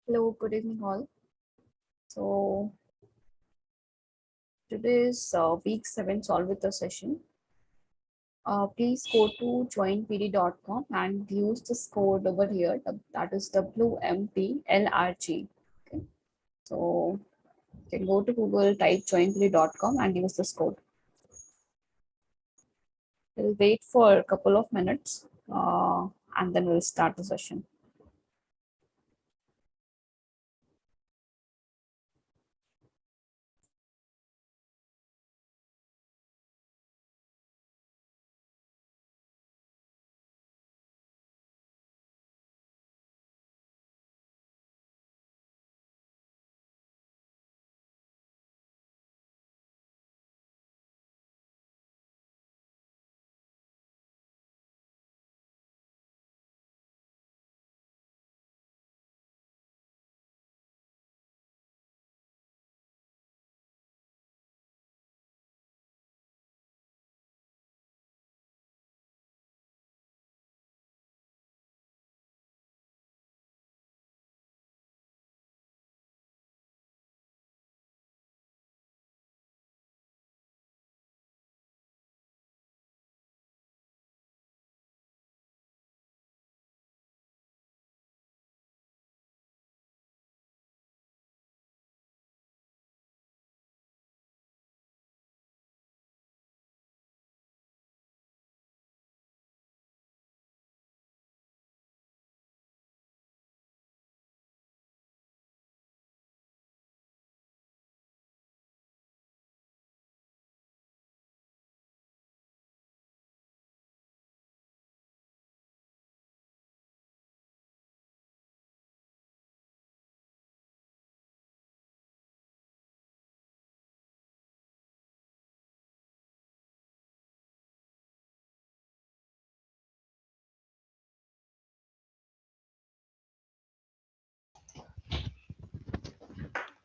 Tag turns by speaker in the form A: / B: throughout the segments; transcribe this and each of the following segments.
A: Hello, good evening all. So today is week 7 solve with a session. Please go to joinpd.com and use this code over here. That is WMPLRG. Okay. So you can go to Google, type joinpd.com and use this code. We'll wait for a couple of minutes and then we'll start the session.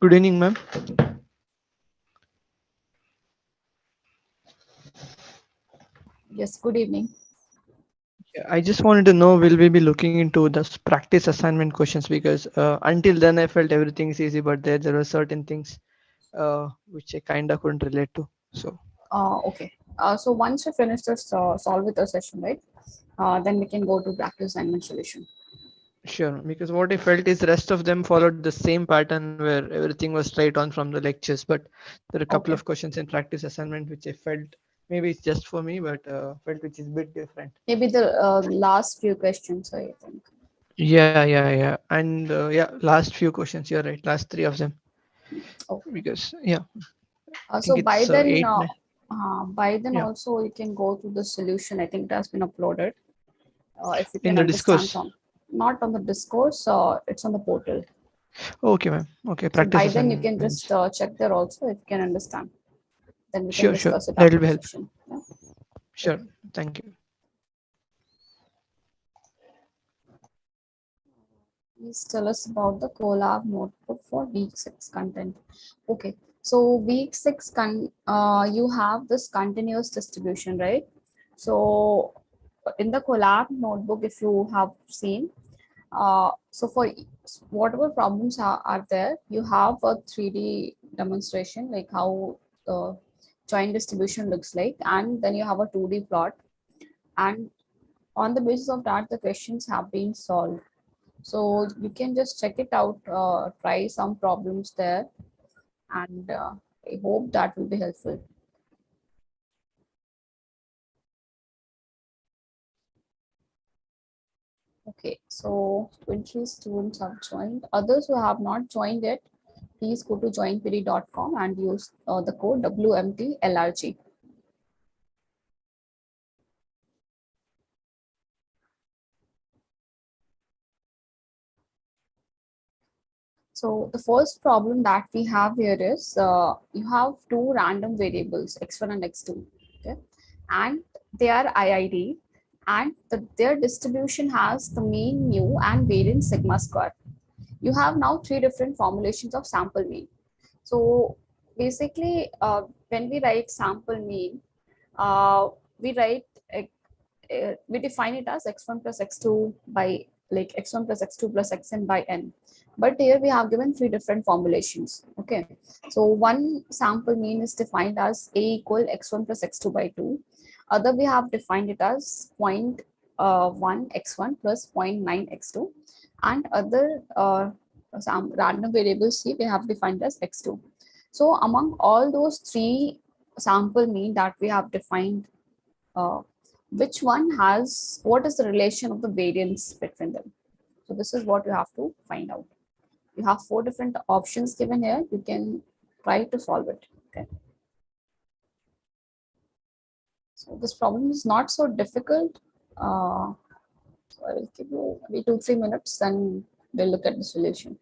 B: Good evening, ma'am.
A: Yes, good evening.
B: I just wanted to know, will we be looking into the practice assignment questions? Because until then I felt everything is easy, but there were certain things which I kind of couldn't relate to. So
A: Okay. So once you finish this solve with a session, right? Then we can go to practice assignment solution.
B: sure, because what I felt is the rest of them followed the same pattern where everything was straight on from the lectures, but there are a couple
A: Okay.
B: of questions in practice assignment which I felt maybe it's just for me, but felt which is a bit different.
A: Maybe the last few questions, I think.
B: Yeah, and yeah, last few questions. You're right, last three of them,
A: Okay.
B: because yeah, I
A: So
B: think
A: by
B: it's
A: then,
B: eight. Yeah,
A: also you can go to the solution. I think it has been uploaded. If you
B: in
A: can
B: the
A: understand
B: discourse.
A: from, not on the discourse, it's on the portal.
B: Okay, ma'am. Okay,
A: So
B: practice
A: by then you can
B: assignments.
A: just check there also if you can understand. Then we can
B: Sure.
A: discuss it
B: That will
A: after
B: be
A: the
B: helpful.
A: session. Yeah.
B: Sure.
A: Okay.
B: Thank you.
A: Please tell us about the collab notebook for week 6 content. Okay, so week 6 you have this continuous distribution, right? So in the collab notebook, if you have seen, so for whatever problems are there, you have a 3D demonstration like how the joint distribution looks like, and then you have a 2D plot, and on the basis of that, the questions have been solved. So you can just check it out, try some problems there, and I hope that will be helpful. Okay, so 20 students have joined. Others who have not joined yet, please go to joinpd.com and use the code WMTLRG. So the first problem that we have here is you have two random variables, x1 and x2, okay, and they are IID, and their distribution has the mean mu and variance sigma square. You have now three different formulations of sample mean. So basically, when we write sample mean, uh, we write we define it as x1 plus x2 by like x1 plus x2 plus xn by n. But here we have given three different formulations. Okay, so one sample mean is defined as a equal x1 plus x2 by 2. Other we have defined it as 0.1 x1 plus 0.9 x2, and other some random variable c we have defined as x2. So among all those three sample mean that we have defined, uh, which one has, what is the relation of the variance between them? So this is what you have to find out. You have four different options given here. You can try to solve it. Okay. So this problem is not so difficult. So I will give you maybe 2-3 minutes, then we'll look at the solution.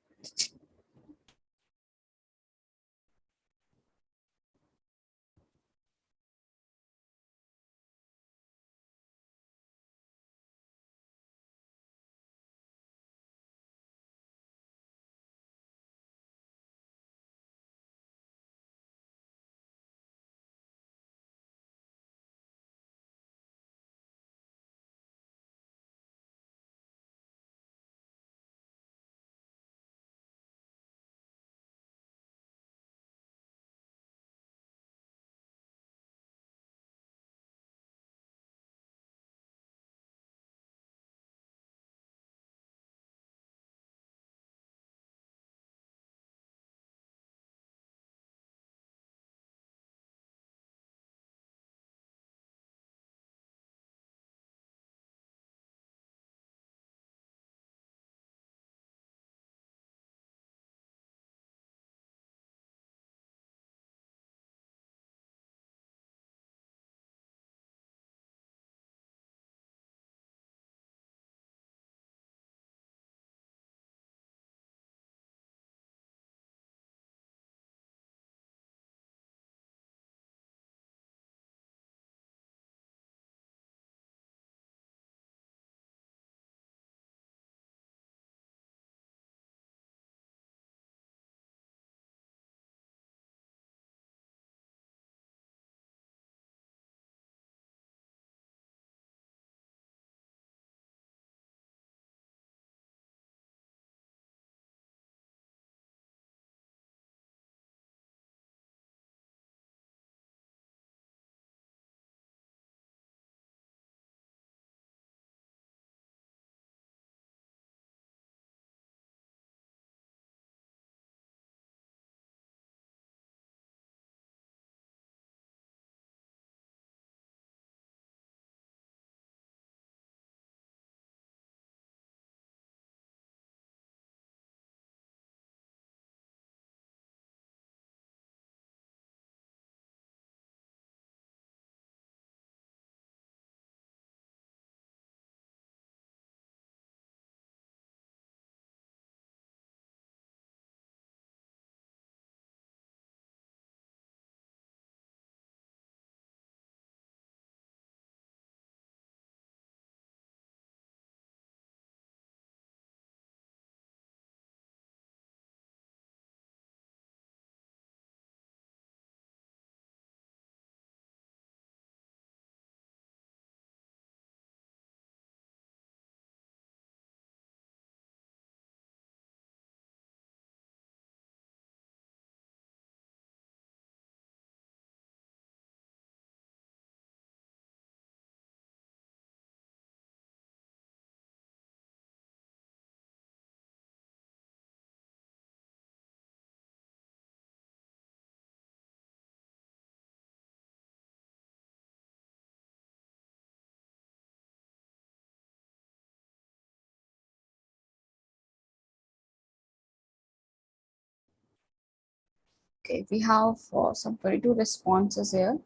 A: Okay, we have some 22 responses here.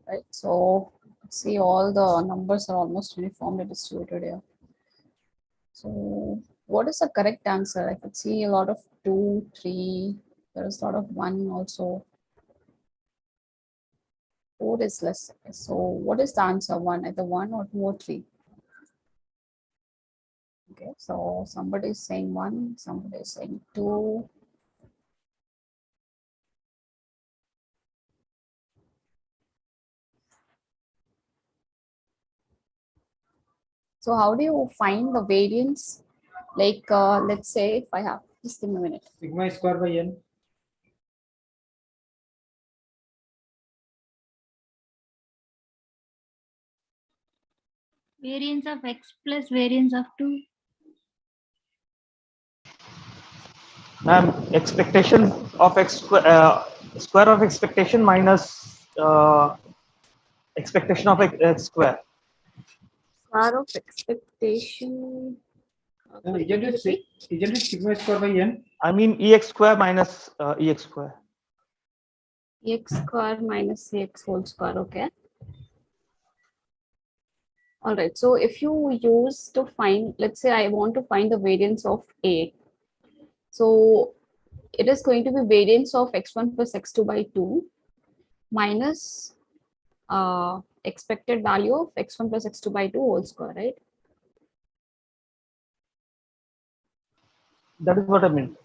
A: Right, so see, all the numbers are almost uniformly distributed here. So what is the correct answer? I could see a lot of 2, 3. There is a lot of 1 also. 4 is less. So what is the answer? 1, either 1 or 2 or 3. Okay, so somebody is saying 1, somebody is saying 2. So how do you find the variance? Like, let's say if I have, just give me a minute.
C: Sigma square by n.
D: Variance of x plus variance of 2.
C: Expectation of x square of expectation minus expectation of x square.
A: Square of expectation. Sorry,
C: Isn't
A: could you repeat?
C: sigma square by n? I mean ex square minus ex square.
A: X square minus x whole square. Okay. All right. So if you use to find, let's say I want to find the variance of A. So it is going to be variance of x1 plus x2 by 2 minus expected value of x1 plus x2 by 2 whole square, right?
C: That is what I meant.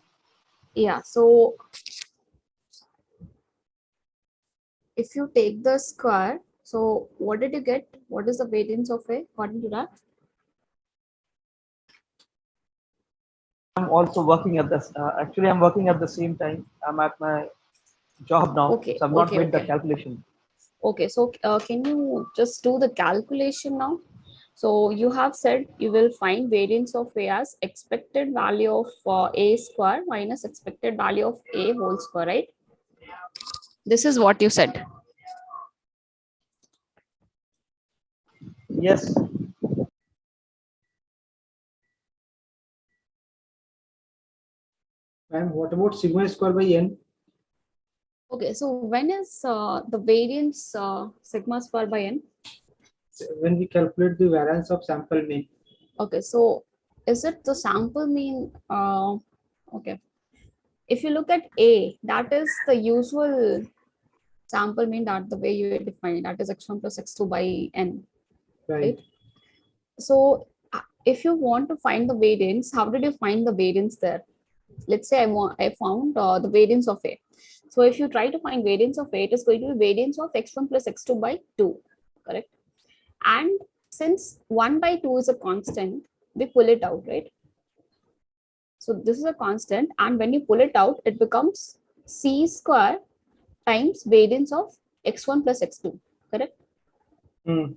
A: Yeah. So if you take the square, so what did you get? What is the variance of A according to that?
C: I'm also working at this. Actually, I'm working at the same time. I'm at my job now,
A: Okay.
C: so I've not
A: Okay.
C: made the
A: Okay.
C: calculation.
A: Okay. So can you just do the calculation now? So you have said you will find variance of A as expected value of A square minus expected value of A whole square, right? This is what you said.
C: Yes. And what about sigma square by n?
A: Okay, so when is the variance sigma square by n?
C: When we calculate the variance of sample mean.
A: Okay, so is it the sample mean? Okay, if you look at A, that is the usual sample mean, that the way you define, that is x1 plus x2 by n, right? So if you want to find the variance, how did you find the variance there? Let's say I found the variance of A. So if you try to find variance of A, it is going to be variance of x1 plus x2 by 2, correct? And since 1 by 2 is a constant, we pull it out, right? So this is a constant, and when you pull it out, it becomes c square times variance of x1 plus x2, correct?
C: Hmm.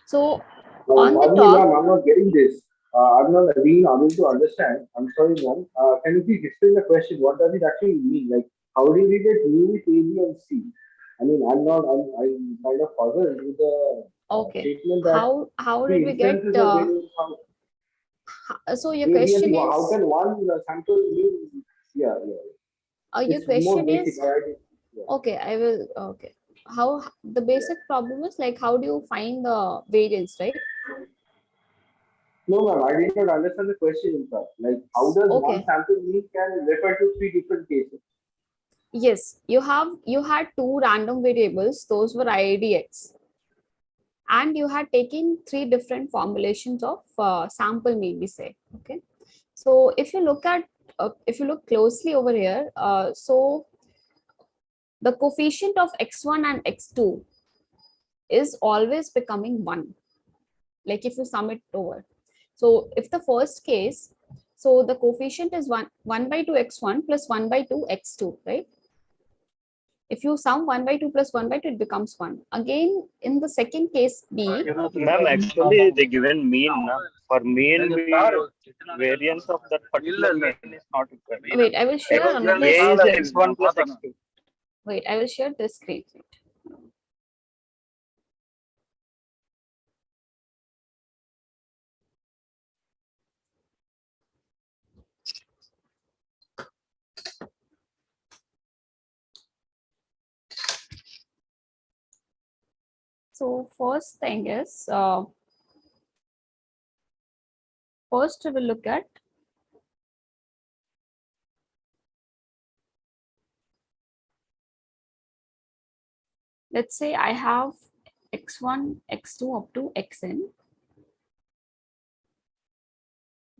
A: So on the
E: Pardon
A: top,
E: ma'am, I'm not getting this. I'm not being able to understand. I'm sorry, ma'am. Can you please explain the question? What does it actually mean? Like, how do you get mu with A, B, and C? I mean, I'm kind of puzzled with the
A: okay,
E: statement that
A: how
E: the
A: did we get?
E: instances of variance from
A: So your
E: A, B, and
A: question
E: C. How
A: is,
E: can one sample mean? Yeah, yeah.
A: your
E: It's more
A: question
E: basic.
A: is,
E: Yeah,
A: okay, I will, okay. How the
E: yeah.
A: basic problem is like, how do you find the variance, right?
E: No, ma'am, I did not understand the question in fact. Like, how does one
A: Okay.
E: sample mean can refer to three different cases?
A: Yes, you had two random variables, those were IIDX, and you had taken three different formulations of sample mean, we say. Okay, so if you look closely over here, so the coefficient of x1 and x2 is always becoming 1, like if you sum it over. So if the first case, so the coefficient is 1 by 2 x1 plus 1 by 2 x2, right? If you sum 1 by 2 plus 1 by 2, it becomes 1. Again, in the second case B,
F: Ma'am, actually, the given mean, for mean, variance of that particular mean is not required.
A: wait, I will share another
F: A is
A: screen.
F: x1 plus x2.
A: Wait, I will share this screen. So first thing is, first we will look at let's say I have x1, x2 up to xn.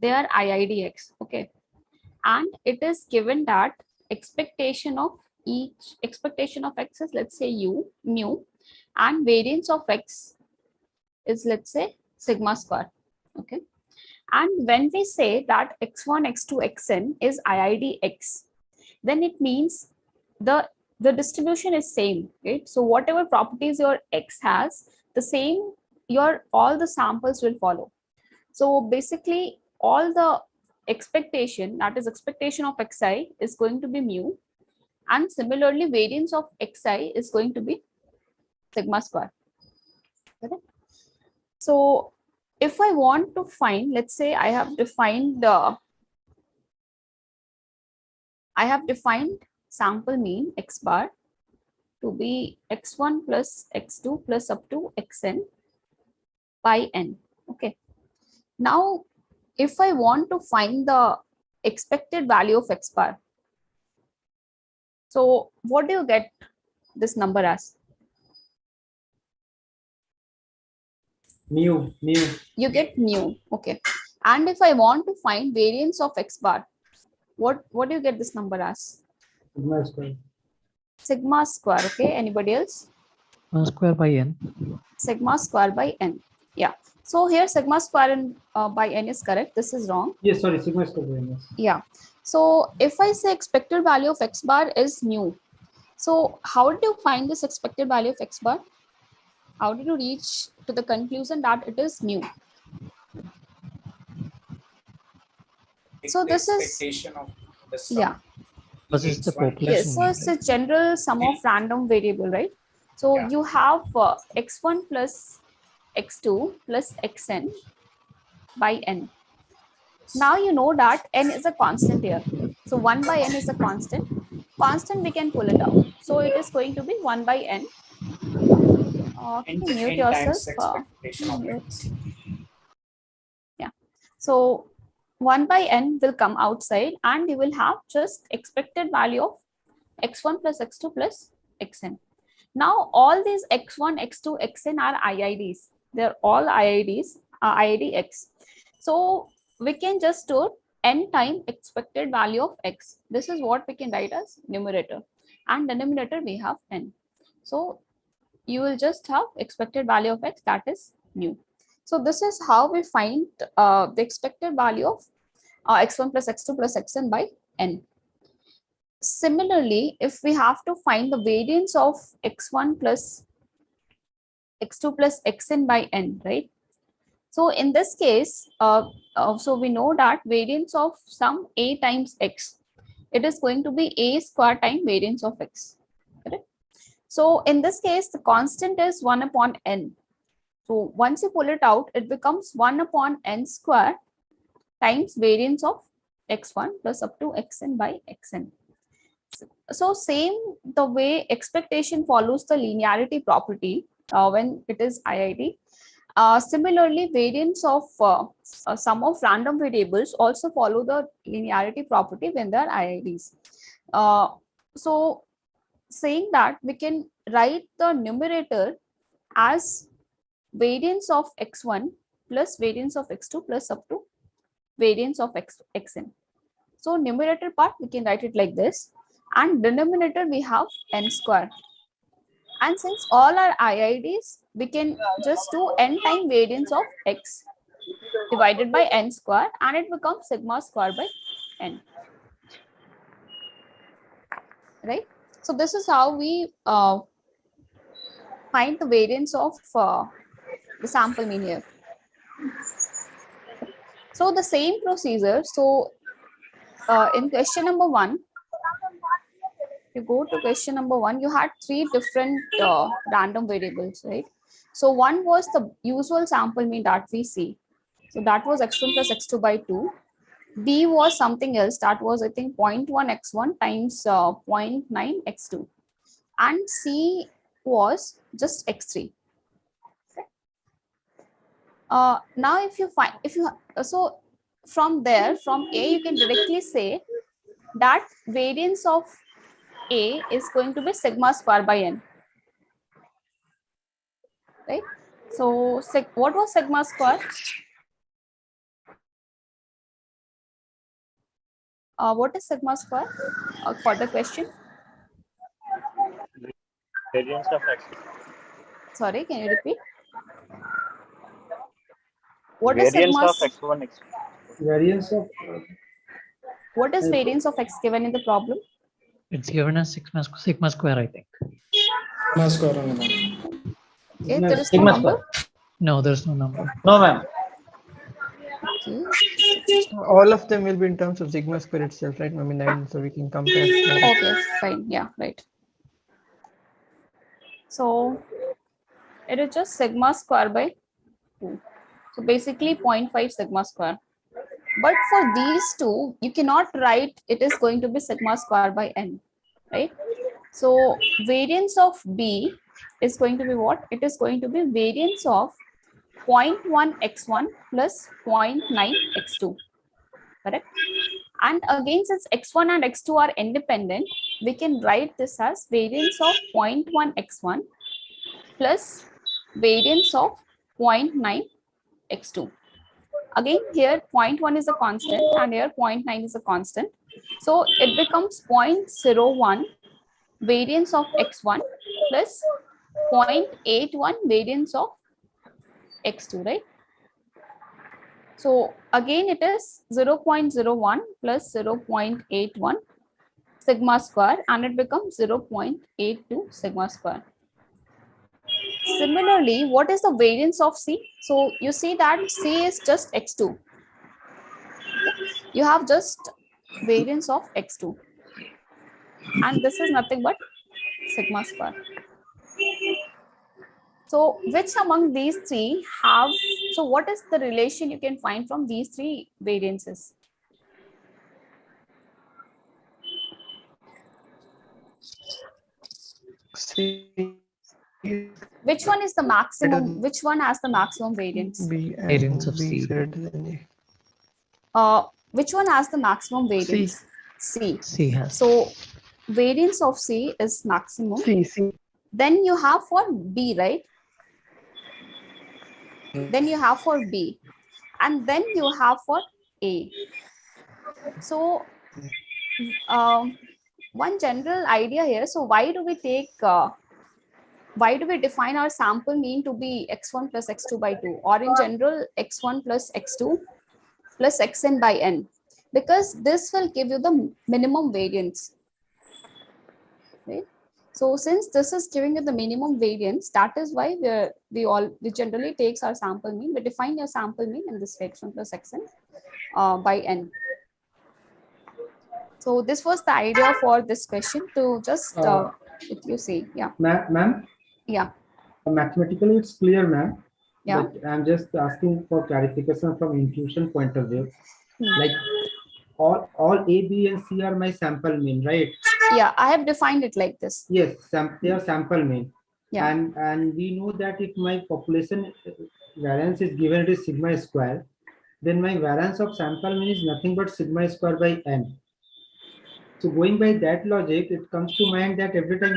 A: They are IIDX, okay, and it is given that expectation of x is, let's say, mu, and variance of x is, let's say, sigma square. Okay. And when we say that x1, x2, xn is IID x, then it means the distribution is same, right? So whatever properties your x has, the same your all the samples will follow. So basically all the expectation, that is expectation of xi, is going to be mu, and similarly variance of xi is going to be sigma square. Correct? So if I want to find, let's say I have defined sample mean x bar to be x1 plus x2 plus up to xn by n. Okay. Now, if I want to find the expected value of x bar, so what do you get this number as?
C: Mu.
A: You get mu. Okay. And if I want to find variance of x bar, what do you get this number as?
C: Sigma square.
A: Sigma square. Okay. Anybody else?
B: Square by n.
A: Sigma square by n. Yeah. So here sigma square by n is correct. This is wrong.
C: Yes, sorry, sigma square by n. Yes.
A: Yeah. So if I say expected value of x bar is mu, so how did you find this expected value of x bar? How did you reach to the conclusion that it is mu? So this is
G: of the sum.
A: Yeah.
B: This is the
G: X1,
B: population.
A: Yes. So
B: mean,
A: it's
B: right?
A: a general sum of random variable, right? So
G: Yeah.
A: you have x1 plus x2 plus xn by n. Now you know that n is a constant here. So 1 by n is a constant. Constant we can pull it out. So it is going to be 1 by n. Can you mute
G: N
A: yourself?
G: times expectation of
A: Mute.
G: X.
A: Yeah. So 1 by n will come outside and you will have just expected value of x1 plus x2 plus xn. Now all these x1, x2, xn are IIDs. They're all IIDs, IID x. So we can just store n time expected value of x. This is what we can write as numerator, and denominator we have n. So you will just have expected value of x, that is mu. So this is how we find the expected value of x1 plus x2 plus xn by n. Similarly, if we have to find the variance of x1 plus x2 plus xn by n, right? So in this case, so we know that variance of sum a times x, it is going to be a square time variance of x, correct? So in this case, the constant is 1 upon n. So once you pull it out, it becomes 1 upon n square times variance of x1 plus up to xn by xn. So same the way expectation follows the linearity property when it is IID. Similarly, variance of sum of random variables also follow the linearity property when they are IIDs. So saying that we can write the numerator as variance of x1 plus variance of x2 plus up to variance of xn. So numerator part we can write it like this, and denominator we have n square. And since all are IIDs, we can just do n time variance of x divided by n square, and it becomes sigma square by n. Right? So this is how we find the variance of the sample mean here. So the same procedure. So in question number 1, you go to question number 1, you had 3 different random variables, right? So one was the usual sample mean that we see. So that was x1 plus x2 by 2. B was something else, that was I think 0.1 x1 times 0.9 x2. And C was just x3. Now so from there, from A, you can directly say that variance of A is going to be sigma square by n, right? So what was sigma square? What is sigma square for the question?
F: Variance of X.
A: Sorry, can you repeat? What is
F: Variance
A: sigma?
F: of x1, x2.
C: Variance of
A: What is variance of x given in the problem?
H: It's given as sigma square, I think.
G: Sigma square only, ma'am.
A: Okay, there is no
C: sigma
A: number.
C: square.
H: No, there's no number.
C: No, ma'am.
A: Okay.
B: All of them will be in terms of sigma square itself, right? I mean, so we can compare.
A: Okay, fine. Yeah, right. So it is just sigma square by 2. So basically 0.5 sigma square. But for these two, you cannot write it is going to be sigma square by n, right? So variance of B is going to be what? It is going to be variance of 0.1 x1 plus 0.9 x2, correct? And again, since x1 and x2 are independent, we can write this as variance of 0.1 x1 plus variance of 0.9 x2. Again, here 0.1 is a constant and here 0.9 is a constant. So it becomes 0.01 variance of x1 plus 0.81 variance of x2, right? So again, it is 0.01 plus 0.81 sigma square and it becomes 0.82 sigma square. Similarly, what is the variance of C? So you see that C is just x2. Okay. You have just variance of x2. And this is nothing but sigma square. So which among these three have, so what is the relation you can find from these three variances?
B: C.
A: Which one is the maximum? Which one has the maximum variance?
B: B and
H: Variance of
B: B
H: C.
B: is greater than A.
A: Which one has the maximum variance? C.
H: C has.
A: So variance of C is maximum.
B: C.
A: Then you have for B, right? Then you have for B. And then you have for A. So one general idea here. So why do we take, why do we define our sample mean to be x1 plus x2 by 2 or in general x1 plus x2 plus xn by n? Because this will give you the minimum variance, right? So since this is giving you the minimum variance, that is why we generally takes our sample mean. We define your sample mean in this way, x1 plus xn by n. So this was the idea for this question to just if you see, yeah.
C: Ma'am.
A: Yeah.
C: Mathematically, it's clear, ma'am.
A: Yeah.
C: But I'm just asking for clarification from intuition point of view. Like all A, B, and C are my sample mean, right?
A: Yeah, I have defined it like this.
C: Yes, they are sample mean.
A: Yeah.
C: And we know that if my population variance is given, it is sigma square, then my variance of sample mean is nothing but sigma square by n. So going by that logic, it comes to mind that every time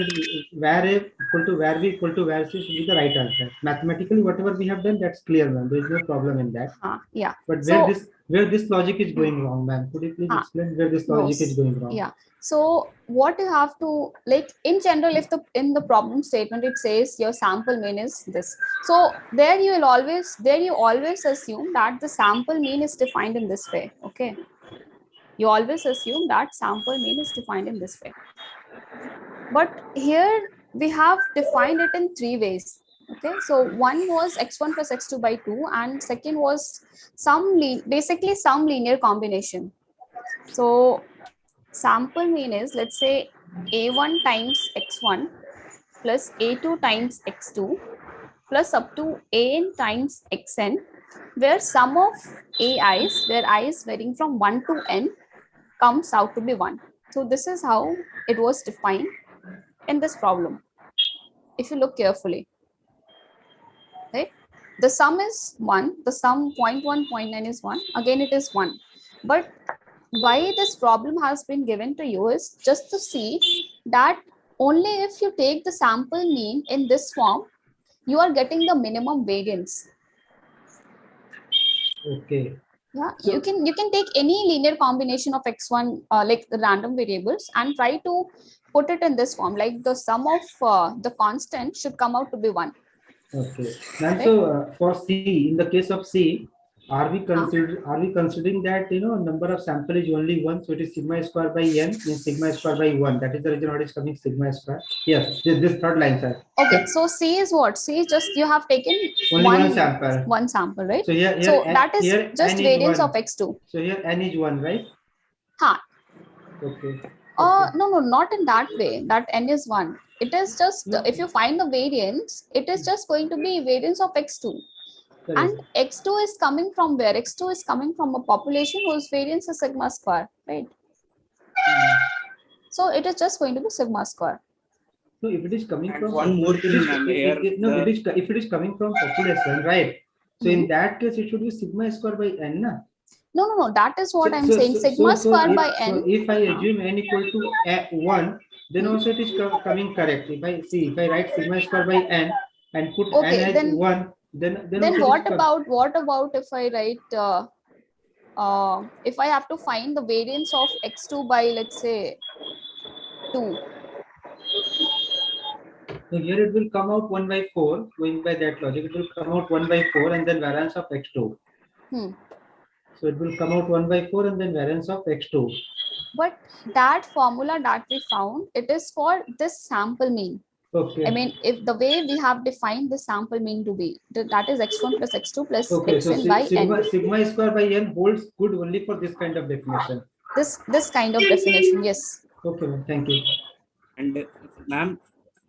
C: var A equal to var B equal to var C should be the right answer. Mathematically, whatever we have done, that's clear, ma'am. There is no problem in that.
A: Yeah.
C: But
A: So,
C: where this logic is going wrong, ma'am? Could you please explain where this logic is going wrong?
A: Yeah. So what you have to, like in general, if in the problem statement it says your sample mean is this, so there you always assume that the sample mean is defined in this way. Okay. You always assume that sample mean is defined in this way. But here we have defined it in three ways. Okay, so one was x1 plus x2 by 2 and second was basically some linear combination. So sample mean is, let's say, a1 times x1 plus a2 times x2 plus up to an times xn, where sum of ai's, where I is varying from 1 to n, comes out to be 1. So this is how it was defined in this problem, if you look carefully. Right? The sum is 1, the sum 0.1, 0.9 is 1, again it is 1. But why this problem has been given to you is just to see that only if you take the sample mean in this form, you are getting the minimum variance.
C: Okay.
A: Yeah, so you can take any linear combination of x1 like the random variables and try to put it in this form, like the sum of the constant should come out to be 1.
C: Okay. And
A: right?
C: so for C, in the case of C, Are we considering that number of sample is only one, so it is sigma square by n means sigma square by 1. That is the reason what is coming sigma square. Yes, this third line, sir.
A: Okay, so C is what? C is just you have taken
C: Only one sample.
A: one sample, right?
C: So here
A: that is
C: here
A: just
C: n is
A: variance
C: 1.
A: of x2.
C: So here n is 1, right?
A: Huh.
C: Okay.
A: No, not in that way. That n is 1. It is just if you find the variance, it is just going to be variance of x2.
C: Correct.
A: And x2 is coming from where? X2 is coming from a population whose variance is sigma square, right? So it is just going to be sigma square.
C: So if it is coming from
I: one more thing, ma'am, here
C: if it is coming from population, right? So in that case, it should be sigma square by n, na?
A: No. That is what I'm saying. Sigma square by n.
C: So if I assume n equal to 1, then also it is coming correct. If I write sigma square by n and put n as 1, then
A: what about if I write if I have to find the variance of x2 by, let's say, 2.
C: So here it will come out 1 by 4. Going by that logic, it will come out 1 by 4 and then variance of x2. So it will come out 1 by 4 and then variance of x2.
A: But that formula that we found, it is for this sample mean.
C: Okay.
A: I mean, if the way we have defined the sample mean to be, that is x1 plus x2 plus xn by n.
C: Sigma square by n holds good only for this kind of definition.
A: This kind of definition, yes.
C: Okay, thank you.
I: And ma'am,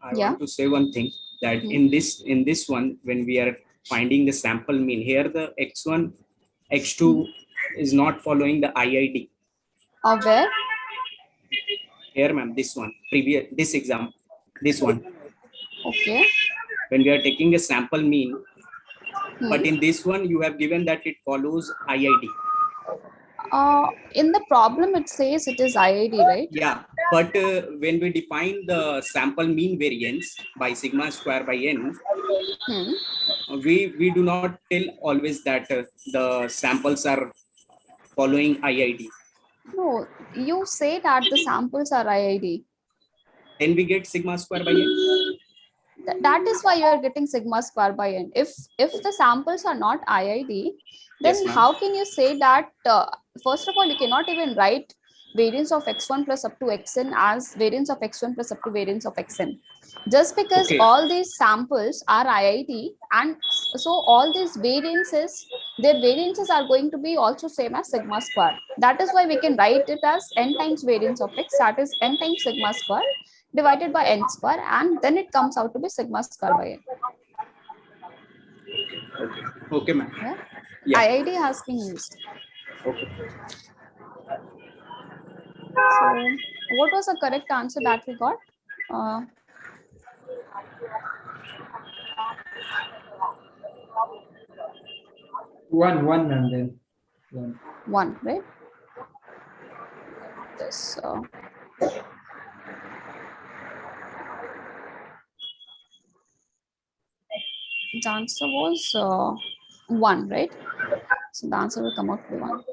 I: I want to say one thing, that in this one, when we are finding the sample mean, here the x1, x2 is not following the IID.
A: Of where?
I: Here, ma'am, this one, this example, this one.
A: Okay.
I: When we are taking a sample mean, but in this one, you have given that it follows IID.
A: In the problem, it says it is IID, right?
I: Yeah, but when we define the sample mean variance by sigma square by n, we do not tell always that the samples are following IID.
A: No, you say that the samples are IID.
I: Then we get sigma square by n.
A: That is why you are getting sigma square by n. If the samples are not IID, then
I: yes,
A: how can you say that? First of all, you cannot even write variance of x1 plus up to xn as variance of x1 plus up to variance of xn. Just because all these samples are IID, and so all these variances, their variances are going to be also same as sigma square. That is why we can write it as n times variance of x, that is n times sigma square divided by n square, and then it comes out to be sigma square by n.
I: Okay, ma'am.
A: Yeah? IID has been used.
I: Okay.
A: So, what was the correct answer that we got?
C: One, and then
A: one, right? This. The answer was 1, right? So the answer will come out to be 1.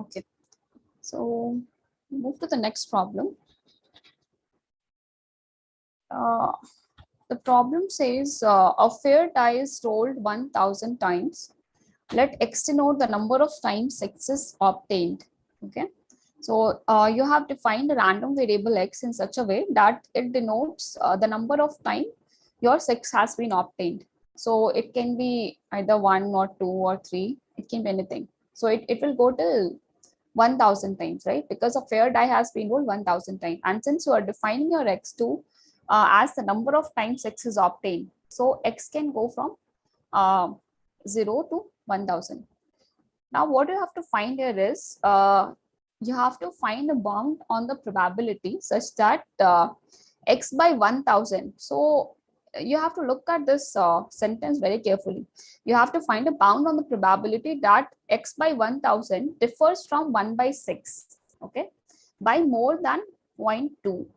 A: Okay, so move to the next problem. The problem says a fair die is rolled 1000 times. Let x denote the number of times x is obtained. Okay. So you have defined a random variable x in such a way that it denotes the number of times your x has been obtained. So it can be either 1 or 2 or 3. It can be anything. So it will go till 1000 times, right? Because a fair die has been rolled 1000 times. And since you are defining your x2 as the number of times x is obtained, so x can go from 0 to 1000. Now, what you have to find here is you have to find a bound on the probability such that x by 1000. So you have to look at this sentence very carefully. You have to find a bound on the probability that x by 1000 differs from 1 by 6, okay, by more than 0.2.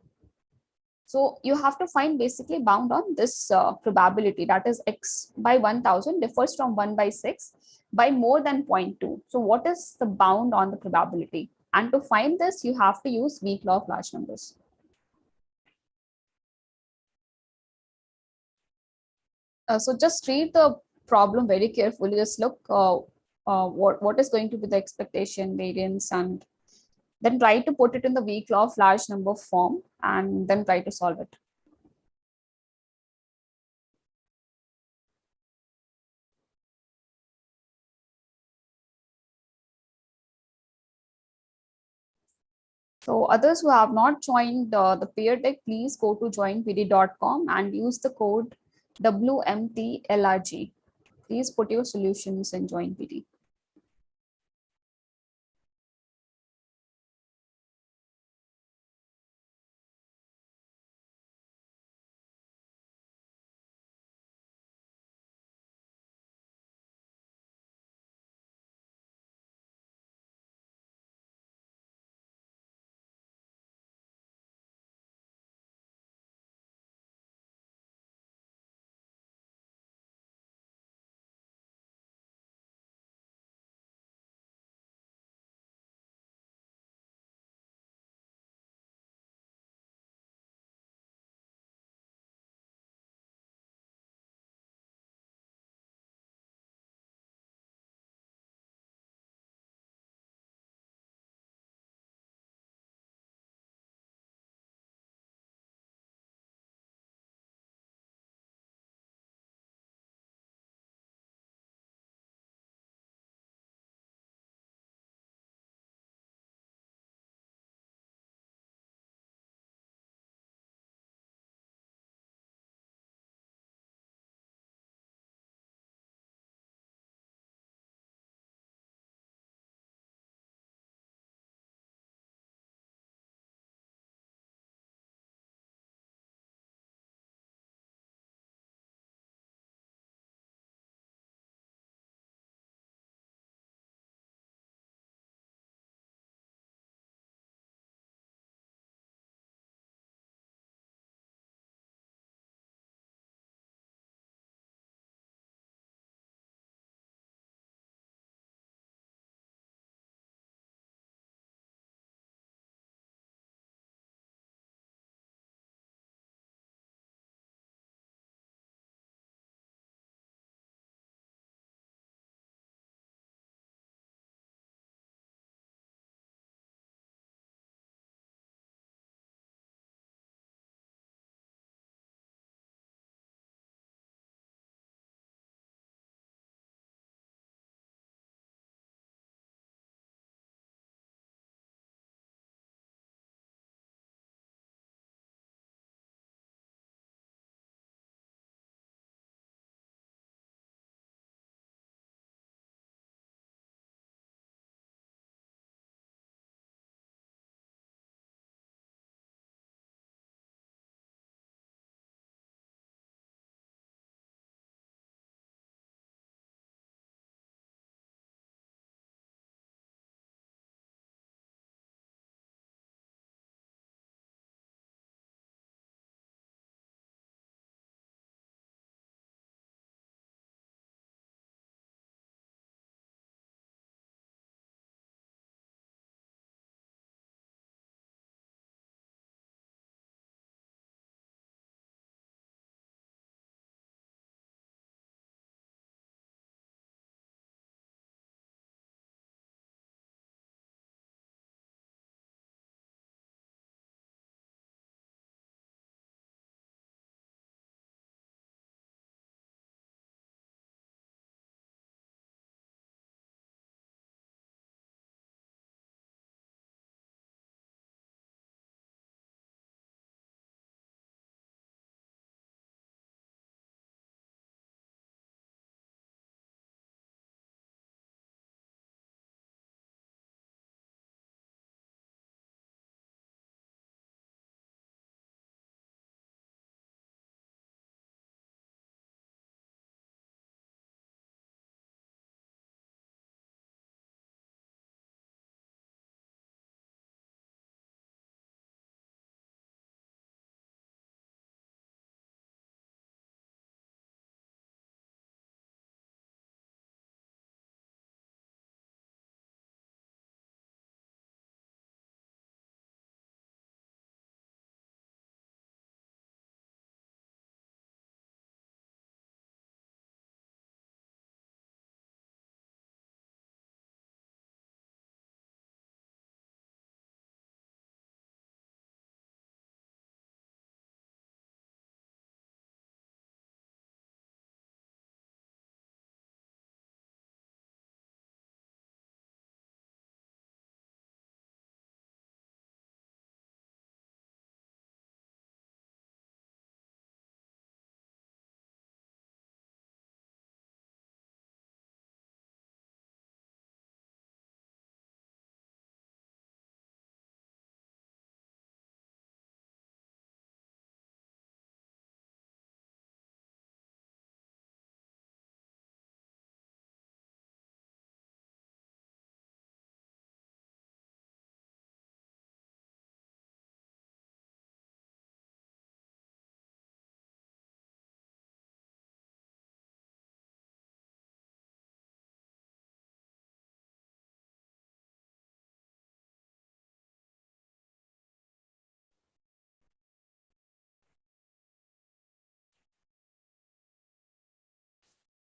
A: So you have to find basically bound on this probability, that is x by 1000 differs from 1 by 6 by more than 0.2. So what is the bound on the probability? And to find this, you have to use weak law of large numbers. So just read the problem very carefully. Just look what is going to be the expectation, variance, and then try to put it in the weak law of large number form, and then try to solve it. So others who have not joined the peer deck, please go to joinpd.com and use the code WMTLRG. Please put your solutions in JoinPD.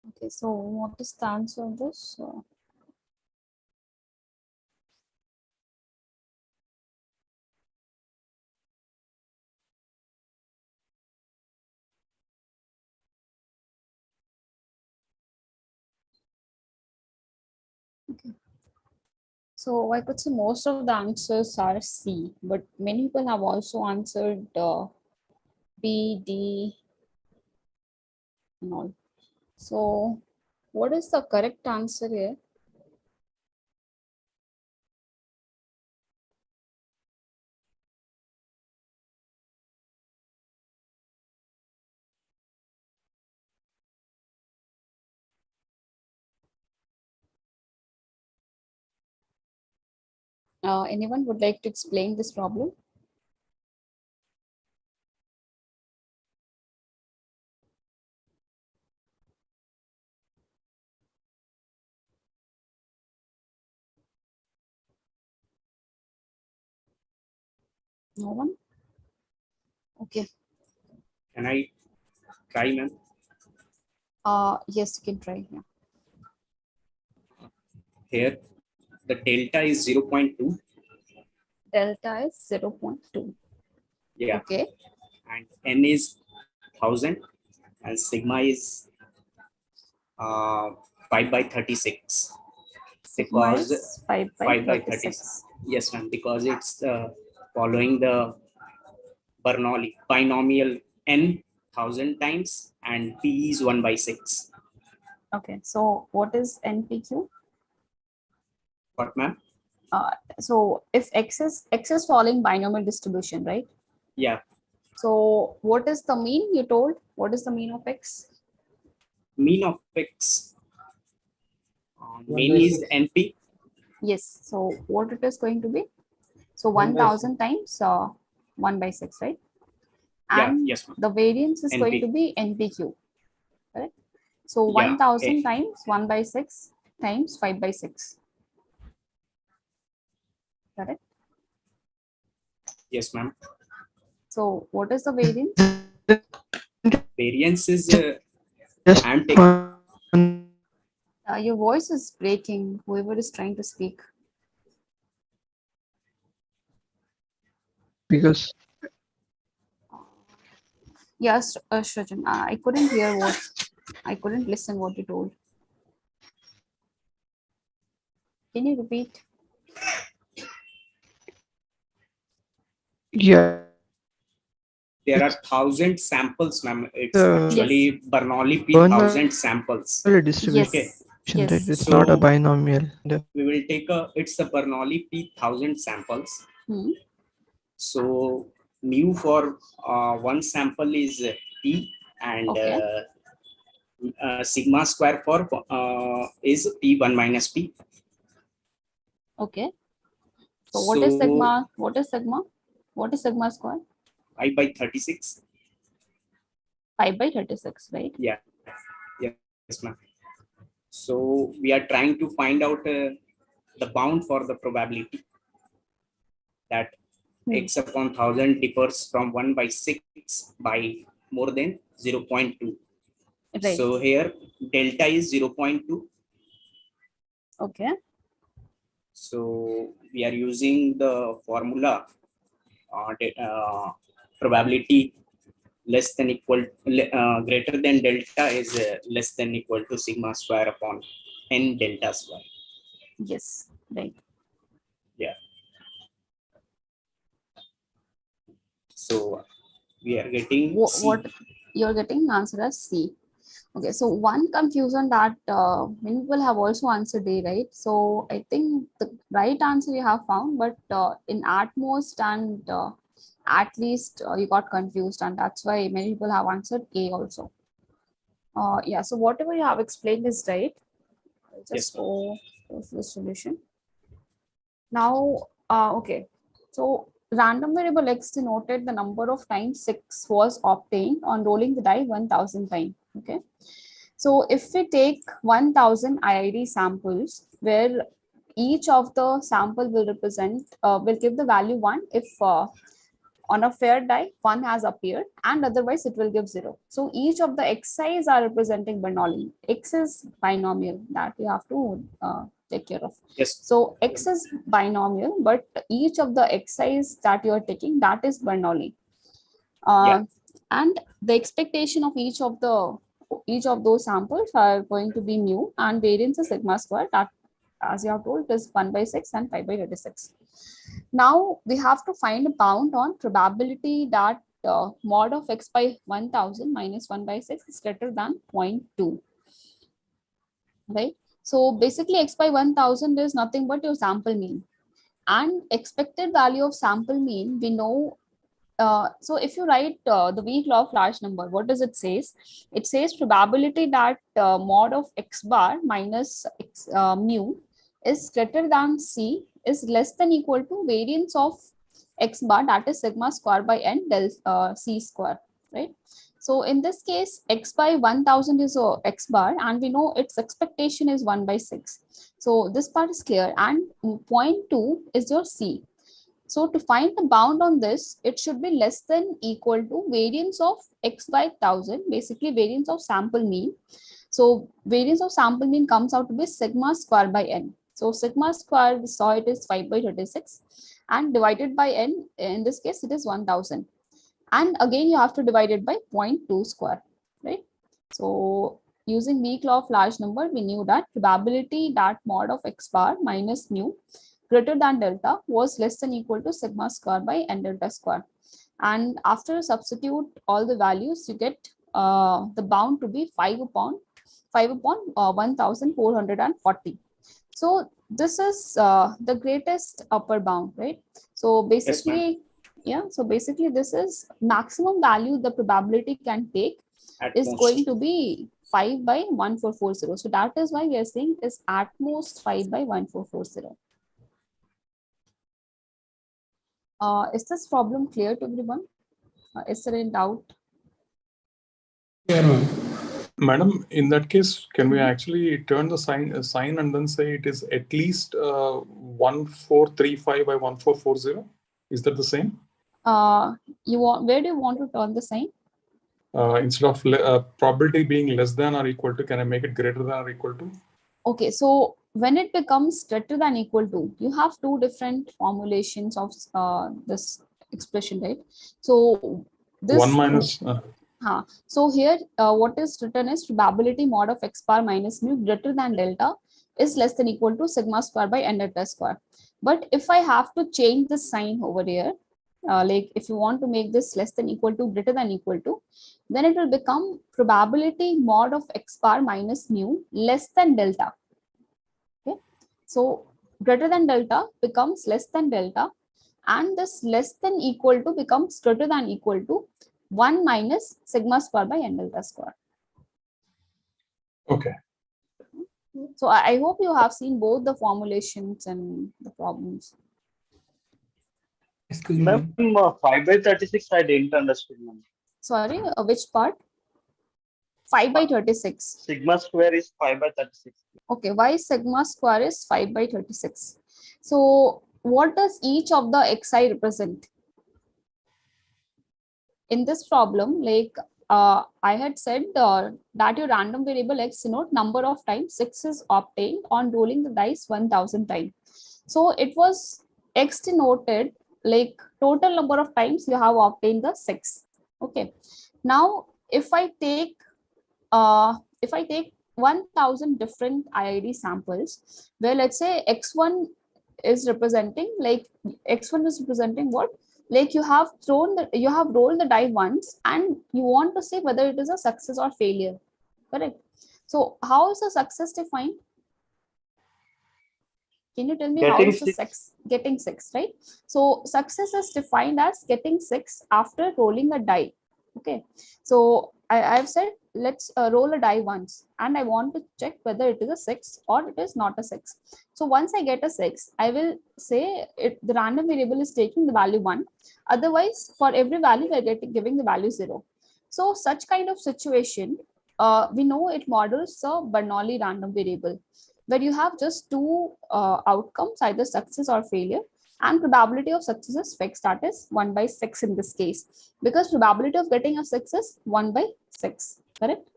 A: Okay, so what is the answer of this? Okay. So I could say most of the answers are C, but many people have also answered B, D, and all. So what is the correct answer here? Anyone would like to explain this problem? No one? Okay.
I: Can I try, ma'am?
A: Yes, you can try. Yeah.
I: Here, the delta is 0.2.
A: Delta is 0.2.
I: Yeah.
A: Okay.
I: And n is 1000, and sigma is 5 by 36.
A: Sigma
I: Because
A: is 5 by
I: 5 by
A: 36.
I: 36. Yes, ma'am. Because it's following the Bernoulli binomial n 1000 times, and p is 1 by 6.
A: Okay. So what is NPQ?
I: What, ma'am?
A: So if x is following binomial distribution, right?
I: Yeah.
A: So what is the mean you told? What is the mean of x?
I: Mean of x.
C: One
I: Mean
C: by
I: is
C: six.
I: np.
A: Yes. So what it is going to be? So
C: 1 by
A: 1000 times 1 by 6, right?
I: Yeah.
A: And
I: Yes, ma'am.
A: the variance is going to
I: NP.
A: be NPQ, correct? So
I: Yeah.
A: 1000 times 1 by 6 times 5 by 6, correct?
I: Yes, ma'am.
A: So what is the variance?
I: Variance is
B: Just
I: I'm taking.
A: Your voice is breaking, whoever is trying to speak.
B: because
A: Yes, Shrajan, I couldn't hear I couldn't listen what you told. Can you repeat?
B: yeah,
I: There are
B: it's
I: 1000 samples, ma'am. It's actually Bernoulli p
B: Bernoulli
I: 1000 samples.
B: distribution,
I: Okay.
B: right?
A: Yes.
B: It's not a
I: So
B: binomial.
I: we will take it's a Bernoulli p 1000 samples.
A: Hmm.
I: So mu for one sample is p, and
A: Okay.
I: sigma square for is p1 minus p.
A: Okay. So what is
I: So
A: sigma? What is sigma? What is sigma square?
I: 5 by 36.
A: 5 by 36, right?
I: Yeah. Yes, ma'am. So we are trying to find out the bound for the probability that x upon 1000 differs from 1 by 6 by more than 0.2.
A: Right.
I: So here delta is 0.2.
A: Okay.
I: So we are using the formula probability less than equal greater than delta is less than equal to sigma square upon n delta square.
A: Yes. Right.
I: Yeah. So we are getting C.
A: What you're getting answer as C. Okay, so one confusion that many people have also answered A, right? So I think the right answer you have found, but in at most and at least you got confused, and that's why many people have answered A also. Yeah, so whatever you have explained is right. I'll
I: Yes,
A: just go to the solution. Now, okay. So random variable x denoted the number of times 6 was obtained on rolling the die 1000 times. Okay. So if we take 1000 IID samples where each of the sample will represent, will give the value 1 if on a fair die, 1 has appeared, and otherwise it will give 0. So each of the xi's are representing Bernoulli. X is binomial that you have to take care of.
I: Yes.
A: So X is binomial, but each of the xi's that you are taking, that is Bernoulli. And the expectation of each of those samples are going to be mu, and variance is sigma square, that as you have told is 1/6 and 5/36. Now we have to find a bound on probability that mod of x by 1000 minus 1/6 is greater than 0.2. Right? So basically x by 1000 is nothing but your sample mean, and expected value of sample mean we know. So if you write the weak law of large number, what does it says? It says probability that mod of x bar minus x, mu is greater than c is less than equal to variance of x bar, that is sigma square by n del c square, right? So in this case, x by 1000 is x bar, and we know its expectation is 1/6. So this part is clear, and 0.2 is your c. So to find the bound on this, it should be less than equal to variance of x by 1000, basically variance of sample mean. So variance of sample mean comes out to be sigma square by n. So sigma square, we saw it is 5/36, and divided by n, in this case it is 1000. And again you have to divide it by 0.2 square, right? So using weak law of large number, we knew that probability that mod of x bar minus mu greater than delta was less than equal to sigma square by n delta square. And after you substitute all the values, you get the bound to be 5 upon 1440. So this is the greatest upper bound, right? So basically, so basically this is maximum value the probability can take
I: At
A: is
I: most.
A: going to be 5/1440. So that is why we are saying is at most 5/1440. Is this problem clear to everyone? Is there any doubt?
G: Yeah, ma'am. Madam, in that case, can we actually turn the sign and then say it is at least 1435/1440? Is that the same?
A: Where do you want to turn the sign?
G: Instead of probability being less than or equal to, can I make it greater than or equal to?
A: Okay, so when it becomes greater than equal to, you have two different formulations of this expression, right? So this
G: 1 minus.
A: So here what is written is probability mod of x bar minus mu greater than delta is less than equal to sigma square by n delta square. But if I have to change the sign over here, like if you want to make this less than equal to greater than equal to, then it will become probability mod of x bar minus mu less than delta. Okay, so greater than delta becomes less than delta, and this less than equal to becomes greater than equal to 1 minus sigma square by n delta square.
G: Okay.
A: So I hope you have seen both the formulations and the problems.
F: Ma'am, 5/36 I didn't understand. Ma'am.
A: Sorry, which part? 5/36.
F: Sigma square is 5/36.
A: Okay, why sigma square is 5/36? So what does each of the xi represent? In this problem, like I had said that your random variable x denote number of times 6 is obtained on rolling the dice 1000 times. So it was x denoted like total number of times you have obtained the 6. Okay. Now if I take 1000 different IID samples, where let's say x1 is representing, like x1 is representing what? Like you have rolled the die once and you want to see whether it is a success or failure, correct? So how is a success defined? Can you tell me how is the getting 6, right? So success is defined as getting 6 after rolling a die. Okay, so I've said let's roll a die once and I want to check whether it is a 6 or it is not a 6. So once I get a 6, I will say the random variable is taking the value 1. Otherwise, for every value we are giving the value 0. So such kind of situation, we know it models a Bernoulli random variable, where you have just two outcomes, either success or failure, and probability of success is fixed, that is 1 by 6 in this case, because probability of getting a 6 is 1 by 6, correct?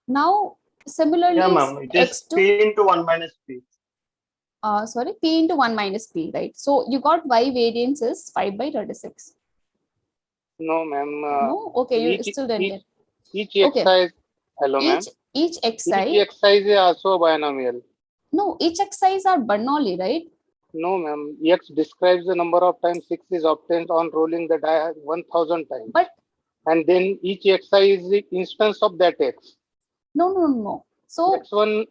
A: Now similarly,
F: Yeah, ma'am. It is
A: x2
F: p into 1 minus p.
A: sorry, p into 1 minus p, right? So you got y variance is 5 by 36.
J: No, ma'am.
A: No, okay, you
J: Each
A: still didn't get.
J: each
A: Okay,
J: exercise. Hello, ma'am.
A: each
J: Each
A: exercise.
J: exercise is also binomial.
A: No, each exercise are Bernoulli, right?
J: No, ma'am. X describes the number of times 6 is obtained on rolling the die 1000 times.
A: But
J: and then each xi is the instance of that x.
A: No. So
J: x1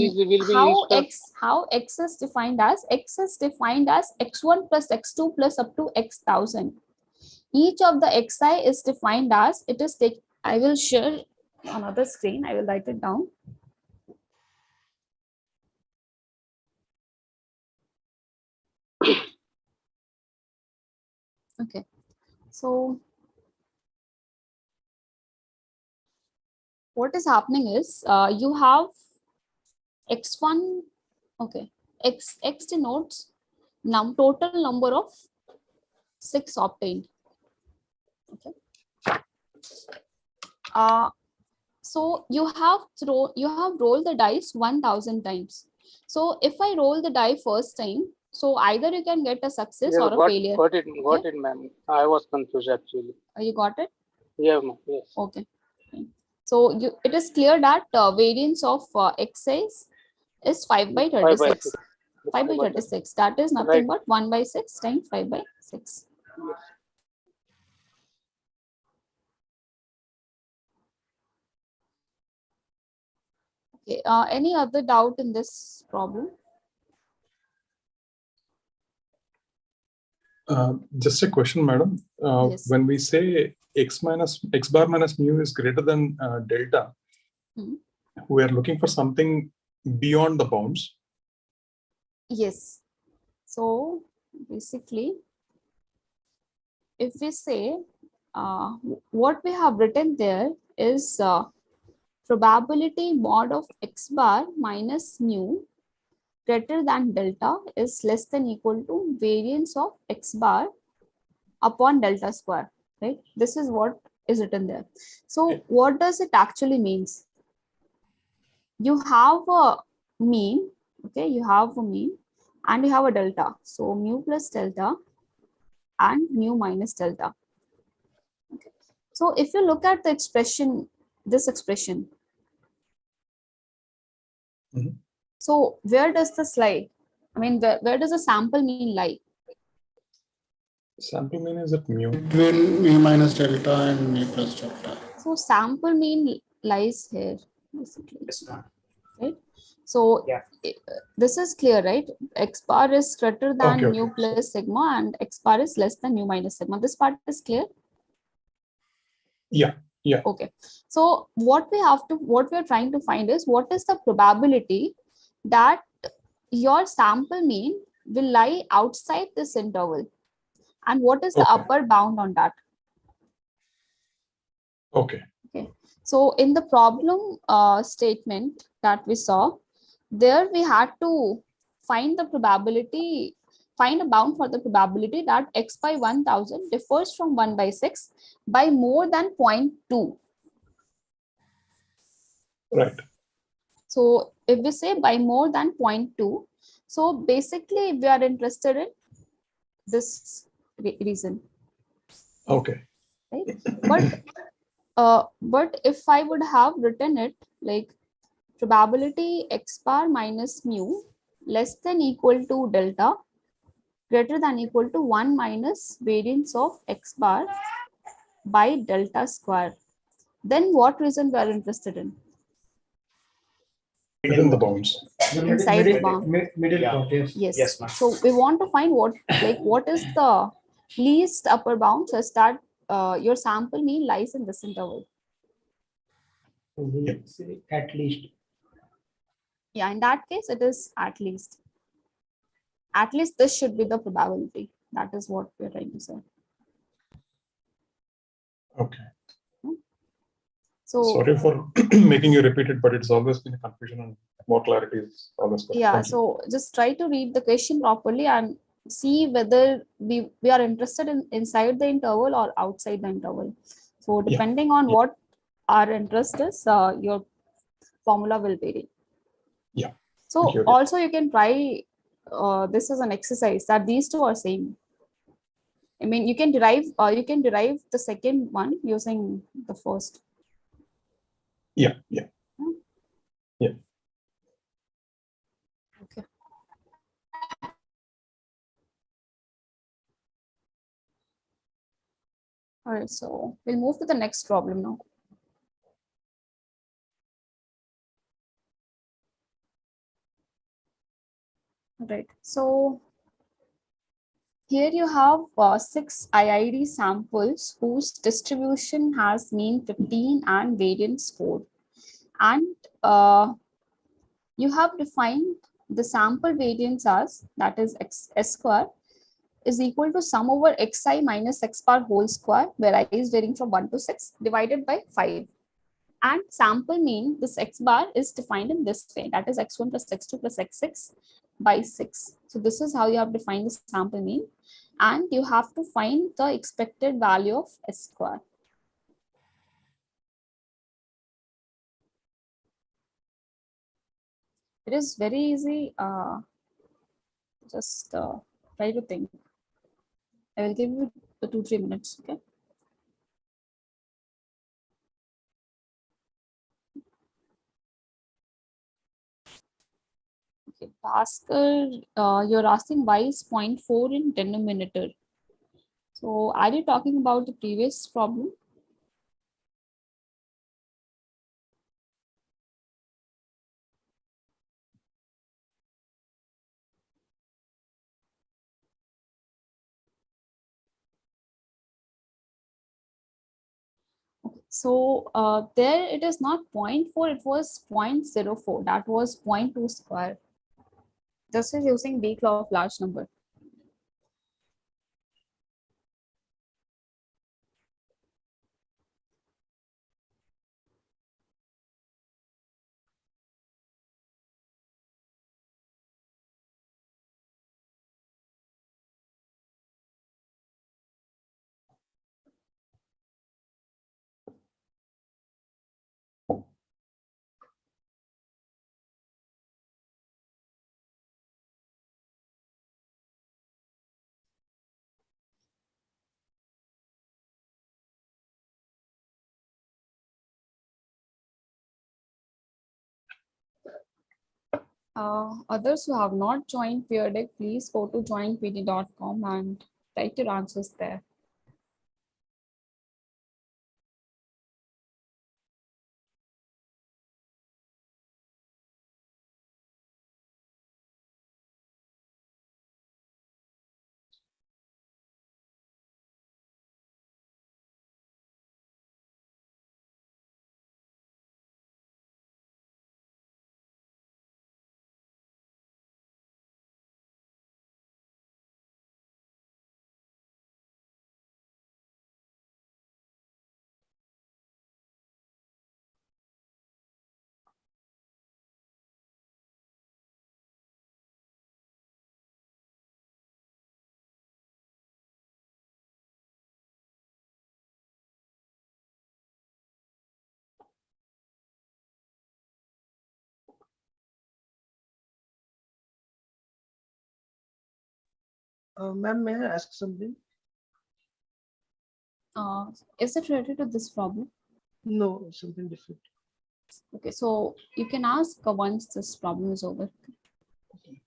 J: is will be
A: how
J: instance.
A: x is defined as x1 plus x2 plus up to x thousand. Each of the xi is defined as it is take. I will share another screen. I will write it down. Okay, so what is happening is you have x1. Okay, x denotes total number of 6 obtained. Okay. So you have rolled the dice 1000 times. So if I roll the die first time, so either you can get a success or a failure.
J: Got it, ma'am. I was confused actually.
A: You got it?
J: Yeah, ma'am. Yes.
A: Okay. So it is clear that variance of xi is 5 by 36. 5 by 36. That is nothing but 1 by 6 times 5 by 6.
J: Yes.
A: Okay. Any other doubt in this problem?
G: Just a question, madam.
A: Yes.
G: When we say x bar minus mu is greater than delta, we are looking for something beyond the bounds.
A: Yes. So basically, if we say what we have written there is probability mod of x bar minus mu greater than delta is less than equal to variance of x bar upon delta square, right? This is what is written there. So what does it actually means? You have a mean, okay, you have a mean and you have a delta. So mu plus delta and mu minus delta. Okay. So if you look at the expression, this expression, so where does this lie? I mean, where does the sample mean lie?
G: Sample mean is at mu.
K: Between mu minus delta and mu plus delta.
A: So sample mean lies here, basically.
I: Yes, ma'am.
A: Right? So this is clear, right? X bar is greater than mu plus sigma and X bar is less than mu minus sigma. This part is clear?
G: Yeah.
A: Okay. So what we are trying to find is what is the probability that your sample mean will lie outside this interval, and what is the upper bound on that?
G: Okay.
A: So in the problem statement that we saw, there we had to find the probability, find a bound for the probability that x by 1000 differs from 1 by 6 by more than 0.2.
G: Right.
A: So if we say by more than 0.2, so basically we are interested in this reason.
G: Okay.
A: Right? But if I would have written it like probability x bar minus mu less than equal to delta greater than equal to 1 minus variance of x bar by delta square, then what reason we are interested in?
G: Within the bounds.
A: Inside the bound.
C: Middle.
A: Yes. So we want to find what is the least upper bound such that your sample mean lies in this interval.
C: At least.
A: Yeah, in that case, it is at least. At least this should be the probability. That is what we're trying to say.
G: Okay.
A: So
G: sorry for making you repeat it, but it's always been a confusion and more clarity is always better.
A: Yeah, so just try to read the question properly and see whether we are interested in inside the interval or outside the interval. So depending on what our interest is, your formula will vary.
G: Yeah.
A: So also you can try this as an exercise that these two are same. I mean, you can derive the second one using the first.
G: Yeah.
A: Okay. All right, so we'll move to the next problem now. All right, so here you have 6 IID samples whose distribution has mean 15 and variance 4. And you have defined the sample variance as, that is S square, is equal to sum over xi minus x bar whole square, where I is varying from 1 to 6, divided by 5. And sample mean, this x bar is defined in this way, that is x1 plus x2 plus x6 by 6. So this is how you have defined the sample mean. And you have to find the expected value of S square. It is very easy. Just try to think. I will give you 2-3 minutes. Okay. Okay, Pascal, you're asking why is 0.4 in denominator. So are you talking about the previous problem? So there it is not 0.4, it was 0.04. That was 0.2 square. This is using weak law of large number. Others who have not joined Peerdeck, please go to joinpd.com and write your answers there.
B: Ma'am, may I ask something?
A: Is it related to this problem?
B: No, something different.
A: Okay, so you can ask once this problem is over.
B: Okay.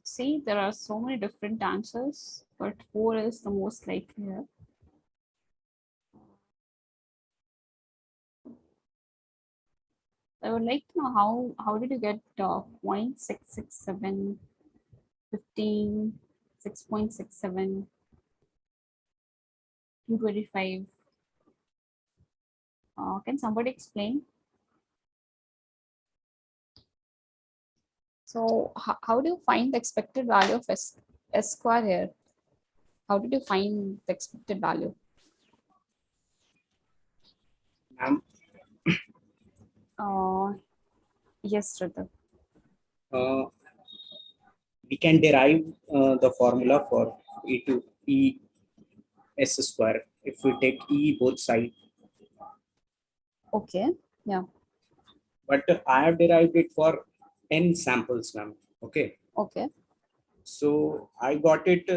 A: see there are so many different answers, but 4 is the most likely here. I would like to know how did you get 0.667, 15, 6.67, 225. Can somebody explain? So how do you find the expected value of S square here? How did you find the expected value? Yes, Rita.
I: We can derive the formula for e to e s square if we take e both sides.
A: Okay, yeah.
I: But I have derived it for n samples, ma'am. Okay.
A: Okay.
I: So I got it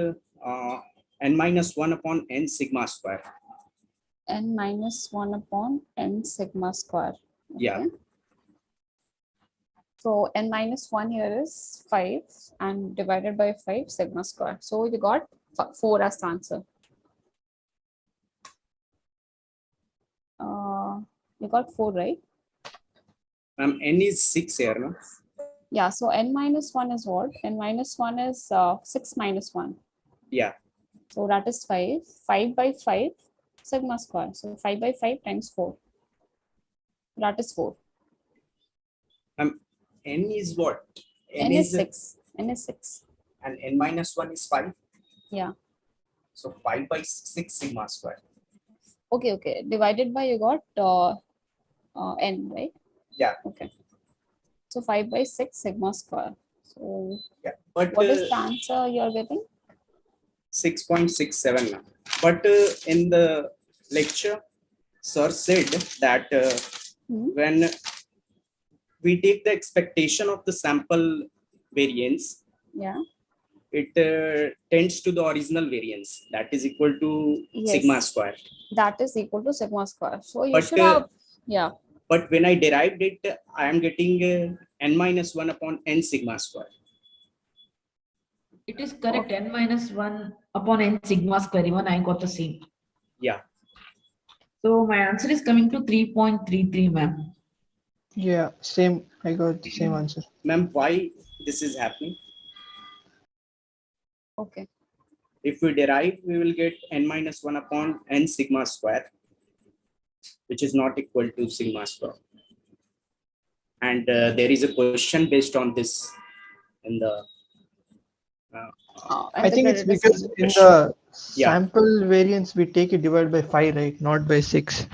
I: n minus 1 upon n sigma square.
A: N minus 1 upon n sigma square. Okay.
I: Yeah.
A: So n minus 1 here is 5 and divided by 5 sigma square. So you got 4 as the answer. You got 4, right?
I: N is 6 here, no?
A: Yeah, so n minus 1 is what? N minus 1 is 6 minus 1.
I: Yeah.
A: So that is 5. 5 by 5 sigma square. So 5 by 5 times 4. That is 4.
I: N is what?
A: N is 6. N is 6.
I: And n minus 1 is 5.
A: Yeah.
I: So 5 by 6 sigma square.
A: Okay, okay. Divided by you got n, right?
I: Yeah.
A: Okay. So 5 by 6 sigma square. So
I: yeah. But
A: what is the answer you're getting?
I: 6.67. But in the lecture, sir said that when we take the expectation of the sample variance,
A: yeah,
I: it tends to the original variance, that is equal to sigma square.
A: That is equal to sigma square. So you should have, yeah.
I: But when I derived it, I am getting n minus 1 upon n sigma square.
L: It is correct. N minus 1 upon n sigma square. Even I got the same.
I: Yeah.
L: So my answer is coming to 3.33, ma'am.
B: Yeah, same. I got the same answer.
I: Ma'am, why this is happening?
A: Okay.
I: If we derive, we will get n minus 1 upon n sigma square, which is not equal to sigma square. And there is a question based on this in the
B: I think it's because in the sample variance we take it divided by 5, right? Not by 6.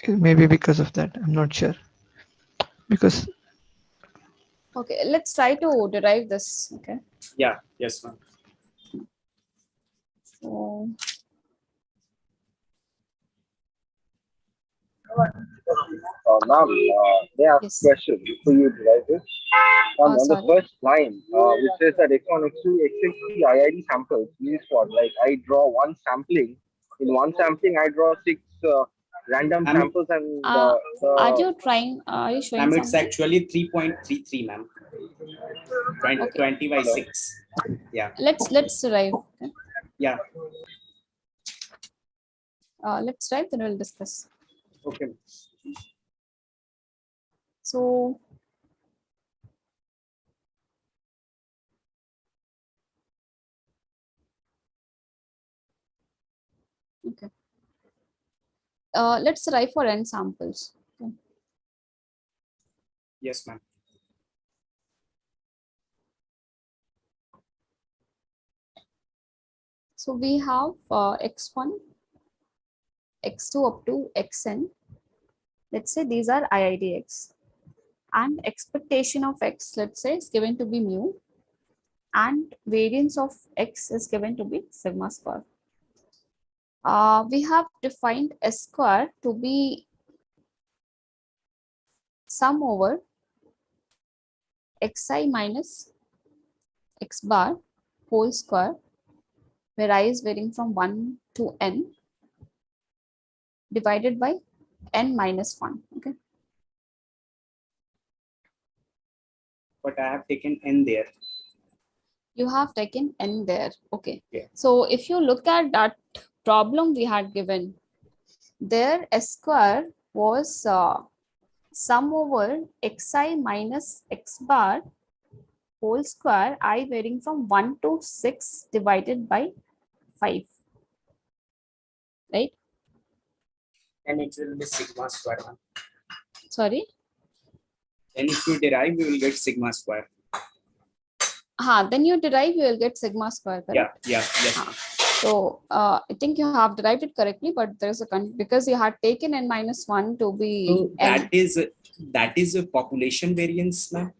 B: Maybe because of that. I'm not sure. Because
A: okay, let's try to derive this. Okay.
I: Yeah, yes, ma'am.
A: So
E: Ma'am, they have a question before you derive this. On the first line, which says that x1, x2, x6 IID samples means what? Like I draw one sampling. In one sampling, I draw 6 random samples, and
A: are you trying? Are you showing
I: it's
A: something?
I: actually 3.33, ma'am. 20 by 6. Yeah.
A: Let's derive. Okay.
I: Yeah.
A: Let's derive, then we'll discuss.
I: Okay.
A: So okay. Let's derive for n samples. Okay.
I: Yes, ma'am.
A: So we have x1, x2 up to xn. Let's say these are IIDX. And expectation of x, let's say, is given to be mu. And variance of x is given to be sigma square. We have defined S square to be sum over xi minus x bar whole square, where I is varying from 1 to n, divided by n minus 1. Okay.
I: but I have taken n there.
A: You have taken n there. Okay.
I: Yeah.
A: So if you look at that problem we had given, there s square was sum over xi minus x bar whole square, I varying from 1 to 6 divided by 5. Right?
I: And it will be sigma square.
A: Sorry?
I: And if you derive, we will get sigma square.
A: Then you derive, you will get sigma square, correct?
I: Yeah, yes.
A: So I think you have derived it correctly, but there's a because you had taken n minus 1 to be
I: So
A: n.
I: that is a population variance, ma'am.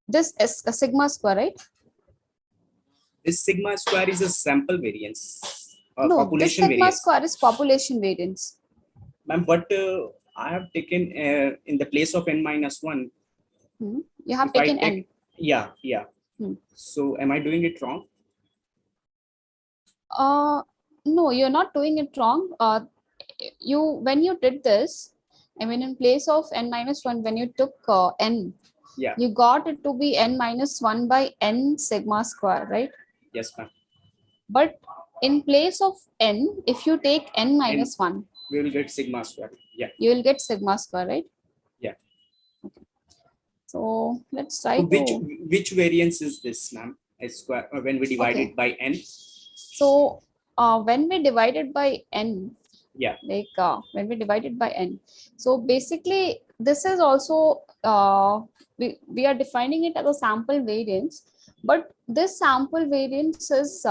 A: This is a sigma square, right?
I: This sigma square is a sample variance.
A: No,
I: Population
A: this sigma
I: variance.
A: square is population variance.
I: Ma'am, but I have taken in the place of n minus 1.
A: You have taken n.
I: Yeah. So am I doing it wrong?
A: No, you're not doing it wrong. When you did this, I mean, in place of n minus 1, when you took n, you got it to be n minus 1 by n sigma square, right?
I: Yes, ma'am.
A: But in place of n, if you take n minus 1,
I: we will get sigma square. Yeah.
A: You will get sigma square, right?
I: Yeah.
A: Okay. So let's try
I: which variance is this, ma'am? S square when we divide it by n.
A: So when we divide it by n, when we divide it by n, so basically this is also we are defining it as a sample variance, but this sample variance is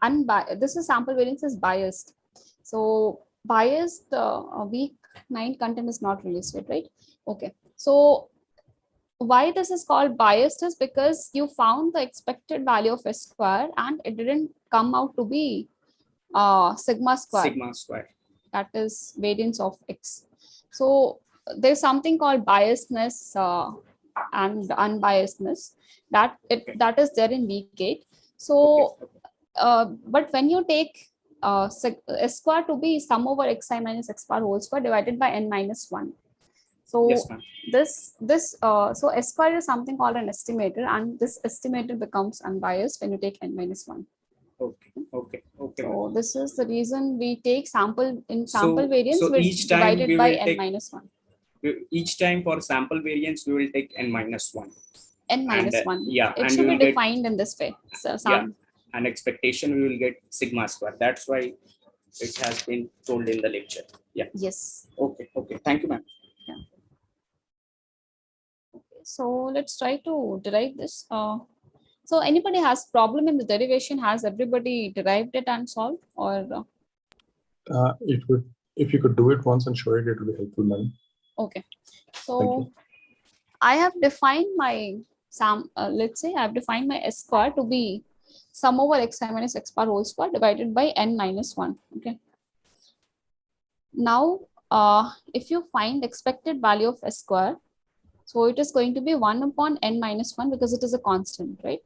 A: unbiased. This is sample variance is biased. So biased week 9 content is not released yet, right? Okay. So why this is called biased is because you found the expected value of s square and it didn't come out to be sigma square.
I: Sigma square.
A: That is variance of x. So there's something called biasness and unbiasedness that is there in week 8. So but when you take s square to be sum over xi minus x bar whole square divided by n minus 1. So so s square is something called an estimator, and this estimator becomes unbiased when you take n minus 1.
I: Okay.
A: So this is the reason we take sample variance,
I: so
A: we
I: each time
A: divide
I: we
A: it by
I: will
A: n minus 1.
I: Each time for sample variance, we will take n minus 1.
A: N minus 1.
I: Yeah.
A: It should be defined in this way. So
I: an expectation we will get sigma square. That's why it has been told in the lecture. Yeah.
A: Yes.
I: Okay. Thank you, ma'am.
A: Yeah. Okay. So let's try to derive this. So anybody has problem in the derivation? Has everybody derived it and solved, or?
G: It would, if you could do it once and show it, it would be helpful, ma'am.
A: Okay. So I have defined my let's say I have defined my s square to be sum over xi minus x bar whole square divided by n minus 1. Okay. Now, if you find expected value of s square, so it is going to be 1 upon n minus 1 because it is a constant, right?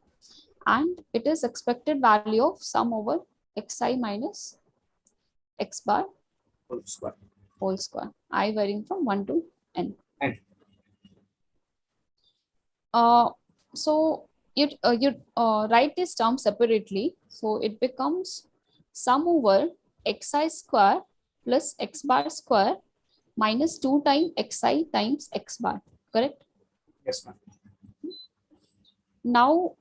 A: And it is expected value of sum over xi minus x bar whole square, I varying from 1 to n. So you write this term separately, so it becomes sum over xi square plus x bar square minus 2 times xi times x bar, correct?
I: Yes, ma'am.
A: Now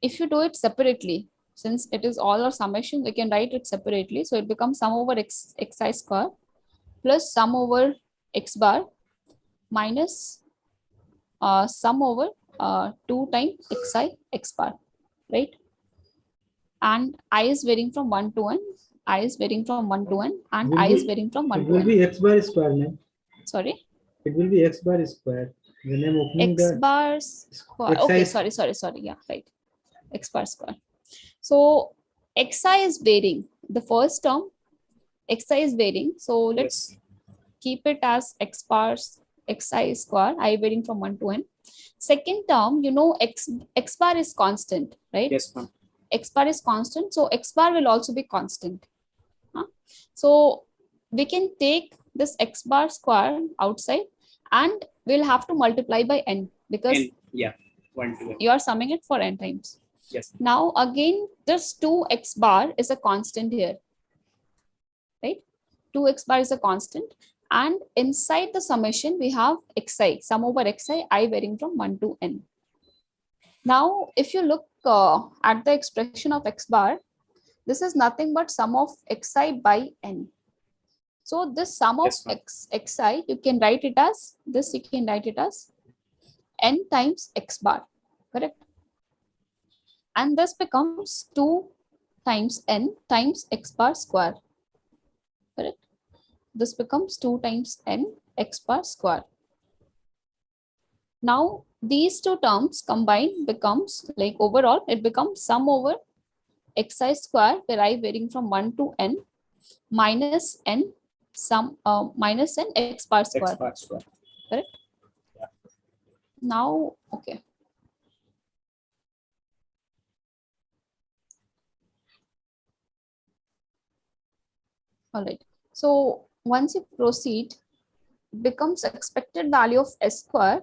A: if you do it separately, since it is all or summation, we can write it separately, so it becomes sum over xi square plus sum over x bar minus sum over 2 times xi x bar, right? And I is varying from 1 to n, I is varying from 1 to n, and I is varying from 1 to n.
C: It will be x bar square, man.
A: Sorry?
C: It will be x bar square. When I'm opening
A: X bar square. Okay, sorry. Yeah, right. X bar square. So xi is varying. The first term, xi is varying. So let's keep it as x bar xi square, I varying from 1 to n. Second term, x bar is constant, right?
I: Yes, ma'am.
A: X bar is constant, so x bar will also be constant. So we can take this x bar square outside and we'll have to multiply by n. because
I: yeah, 1 to n.
A: you are summing it for n times.
I: Yes.
A: Now again, this 2x bar is a constant here, right? 2x bar is a constant, and inside the summation we have xi, sum over xi, I varying from 1 to n. Now if you look at the expression of x bar, this is nothing but sum of xi by n. So this sum of xi, you can write it as this, you can write it as n times x bar, correct? And this becomes 2 times n times x bar square, correct? This becomes 2 times n x bar square. Now these two terms combined becomes, like, overall it becomes sum over xi square, where I varying from 1 to n, minus n minus n x bar square. Correct?
I: Yeah.
A: Now, okay. All right. So once you proceed, becomes expected value of s square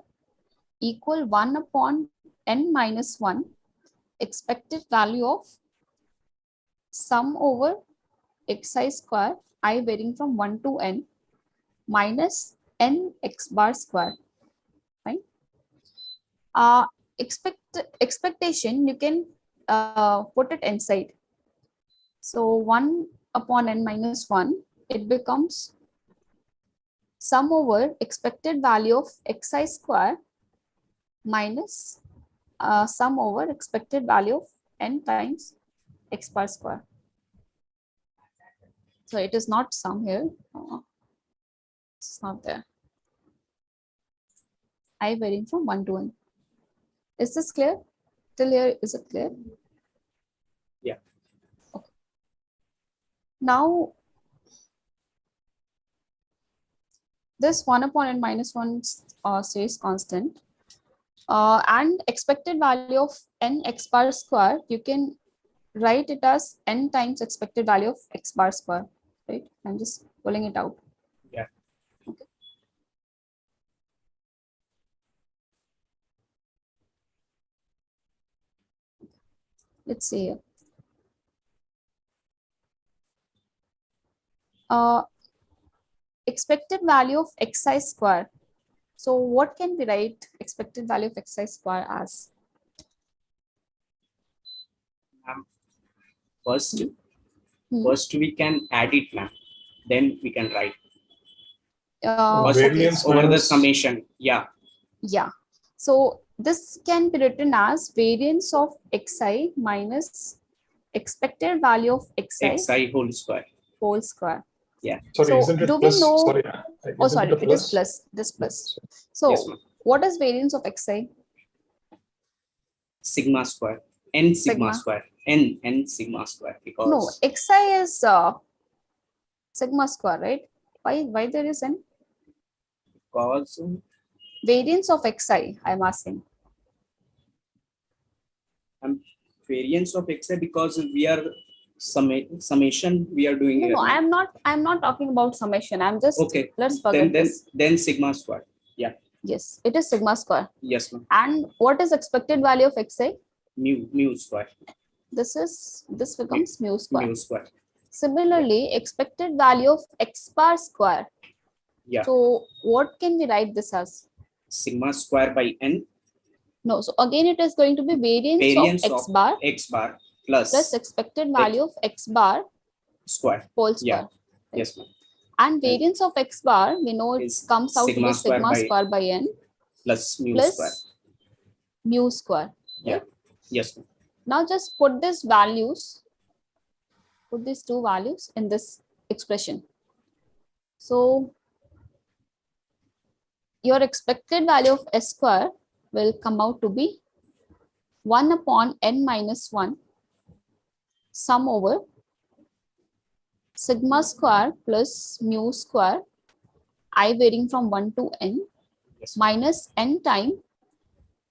A: equal 1 upon n minus 1 expected value of sum over xi square, I varying from 1 to n, minus n x bar square, right? Expectation, you can put it inside. So 1 upon n minus 1, it becomes sum over expected value of xi square minus sum over expected value of n times x bar square. So it is not sum here. It's not there. I varying from 1 to n. Is this clear? Till here, is it clear?
I: Yeah.
A: Okay. Now, this 1 upon n minus 1 stays constant. And expected value of n x bar square, you can write it as n times expected value of x bar square, right? I'm just pulling it out.
I: Yeah.
A: Okay. Let's see here. Expected value of xi square. So what can we write expected value of xi square as?
I: First we can add it, ma'am. Then we can write.
G: Variance
I: over the
G: minus
I: summation. Yeah.
A: Yeah. So this can be written as variance of xi minus expected value of
I: xi whole square.
A: Whole square.
I: Yeah.
G: Sorry,
A: So
G: isn't it
A: do
G: plus?
A: we know?
G: Sorry,
A: Oh,
G: isn't
A: sorry,
G: it a
A: it is
G: plus?
A: plus. This plus. So
I: Yes,
A: what is variance of xi?
I: Sigma square. N sigma square. N sigma square. Because
A: no, xi is sigma square, right? Why there is n?
I: Because
A: Variance of xi, I'm asking.
I: Variance of xi, because we are summation we are doing here.
A: No, I'm not talking about summation. I'm just,
I: okay.
A: Let's forget this.
I: Then sigma square. Yeah.
A: Yes, it is sigma square.
I: Yes, ma'am.
A: And what is expected value of xi?
I: Mu square.
A: This becomes mu square.
I: Mu square.
A: Similarly, expected value of x bar square.
I: Yeah.
A: So what can we write this as?
I: Sigma square by n.
A: No, so again it is going to be variance of x bar plus expected value of x bar
I: square
A: whole square.
I: Yeah.
A: Right?
I: Yes, ma'am.
A: And variance of x bar, we know it comes out to be sigma square by n
I: plus mu square.
A: Mu square.
I: Yeah.
A: Right?
I: Yes, ma'am.
A: Now just put these values, put these two values in this expression. So your expected value of s square will come out to be 1 upon n minus 1 sum over sigma square plus mu square, I varying from 1 to n, minus n time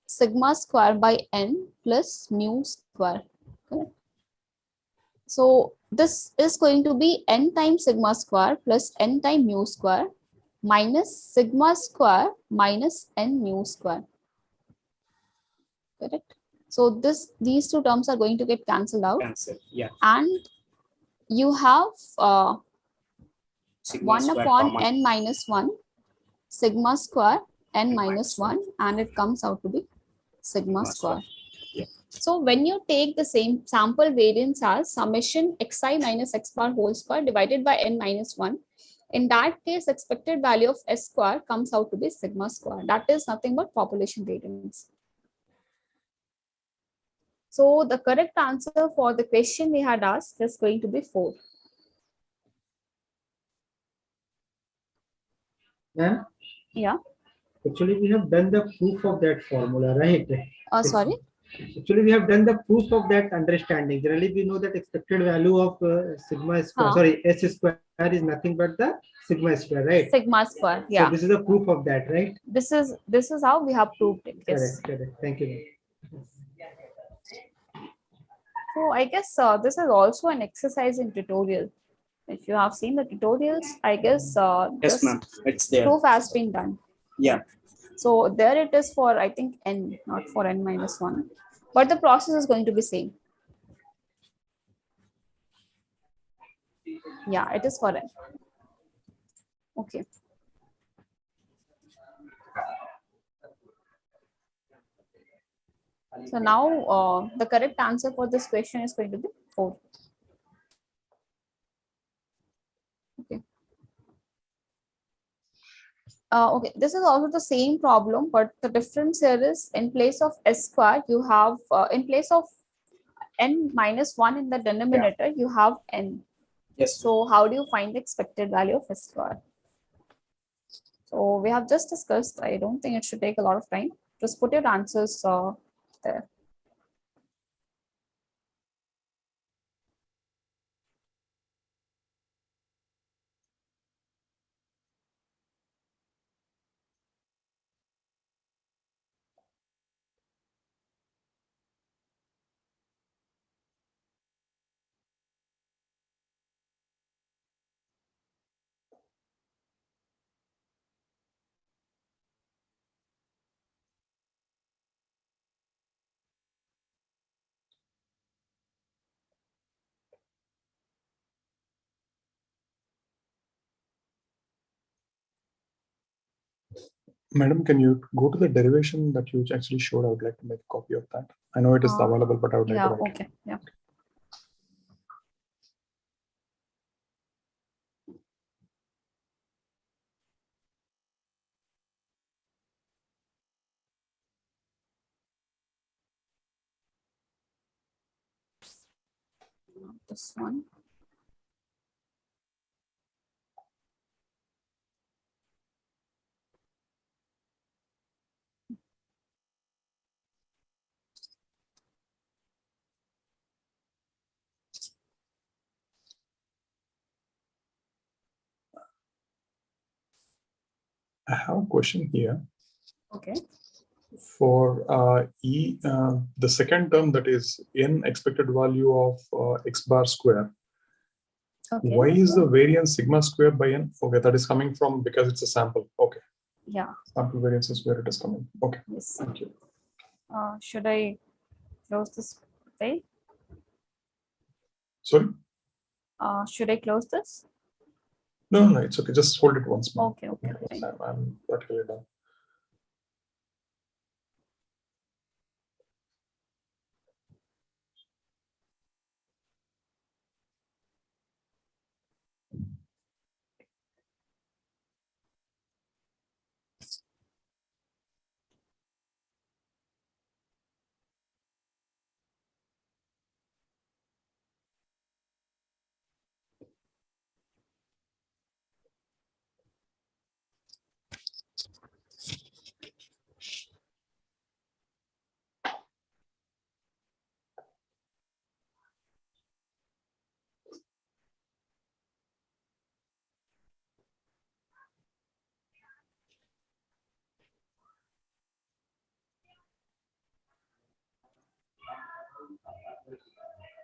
A: sigma square by n plus mu square. Correct? So this is going to be n times sigma square plus n time mu square minus sigma square minus n mu square. correct? So these two terms are going to get cancelled out.
I: Yeah.
A: And you have
I: Sigma
A: 1
I: square
A: upon
I: common.
A: n minus 1 sigma square n minus 1, and it comes out to be sigma square.
I: Yeah.
A: So when you take the same sample variance as summation xi minus x bar whole square divided by n minus 1, in that case, expected value of s square comes out to be sigma square. That is nothing but population variance. So the correct answer for the question we had asked is going to be 4.
C: Yeah.
A: Yeah.
C: Actually, we have done the proof of that formula, right?
A: Sorry.
C: Actually, we have done the proof of that understanding. Generally, we know that expected value of sigma square, sorry, s square is nothing but the sigma square, right?
A: Sigma square, yeah.
C: So this is a proof of that, right?
A: This is how we have proved it. Yes.
C: Correct. Thank you.
A: So I guess this is also an exercise in tutorial. If you have seen the tutorials, I guess
I: yes, ma'am. It's there.
A: Proof has been done.
I: Yeah.
A: So there it is for, I think, n, not for n minus 1. But the process is going to be same. Yeah, it is for n. Okay. So now the correct answer for this question is going to be 4. Okay. Okay, this is also the same problem, but the difference here is in place of s square, you have, in place of n minus 1 in the denominator, you have n.
I: Yes.
A: So how do you find the expected value of s square? So we have just discussed. I don't think it should take a lot of time. Just put your answers there.
G: Madam, can you go to the derivation that you actually showed? I would like to make a copy of that. I know it is available, but I would like to write.
A: Okay. Yeah. This one.
G: I have a question here.
A: Okay.
G: For the second term, that is n expected value of x bar square. Okay. Why is the variance sigma square by n? Okay, that is coming from because it's a sample. Okay.
A: Yeah.
G: Sample variance is where it is coming. Okay.
A: Yes.
G: Thank you.
A: Should I close this file?
G: Sorry?
A: Should I close this?
G: No, it's okay. Just hold it once more.
A: Okay.
G: I'm practically done.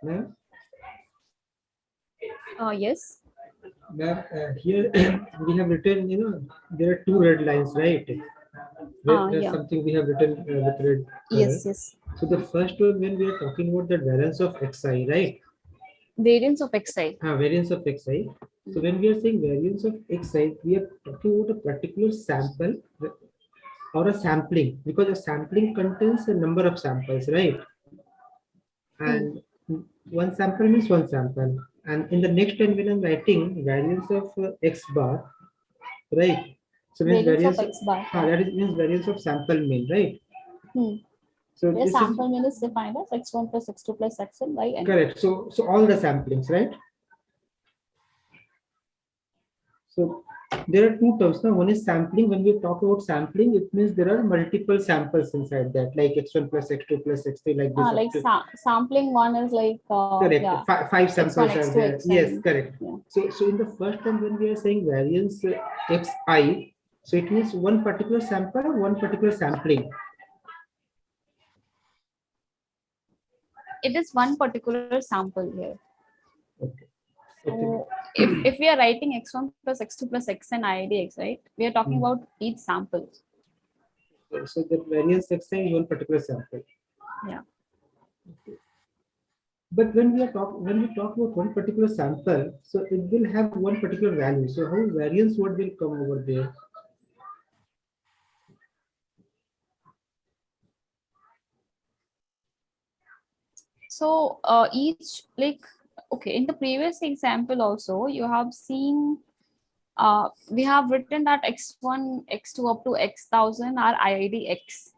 C: Ma'am?
A: Yes.
C: Ma'am, here we have written, there are 2 red lines, right? There's
A: yeah.
C: something we have written with red color.
A: Yes.
C: So the first one, when we are talking about the variance of xi, right?
A: Variance of xi.
C: Variance of xi. So when we are saying variance of xi, we are talking about a particular sample or a sampling, because a sampling contains a number of samples, right? And one sample means one sample. And in the next line, when I'm writing variance of x bar, right? So means
A: Variance
C: variance
A: of x bar.
C: that is means variance of sample mean, right? So
A: the
C: this
A: sample mean is defined as x1 plus x2 plus xn by n.
C: Correct. So all the samplings, right? So there are two terms now. One is sampling. When we talk about sampling, it means there are multiple samples inside that, like x1 plus x2 plus x3, like this.
A: Like sampling one is like
C: correct.
A: Yeah,
C: Five samples
A: x1,
C: are
A: x2,
C: there.
A: xn.
C: Yes, correct. Yeah. So in the first time when we are saying variance xi, so it means one particular sample or one particular sampling.
A: It is one particular sample here.
C: Okay.
A: So if we are writing x1 plus x2 plus xn idx, right? We are talking about each sample.
C: So the variance xi is one particular sample.
A: Yeah.
C: Okay. But when we talk about one particular sample, so it will have one particular value. So how variance what will come over there?
A: So each, like, okay, in the previous example also you have seen we have written that x1, x2 up to x,000 are IIDx.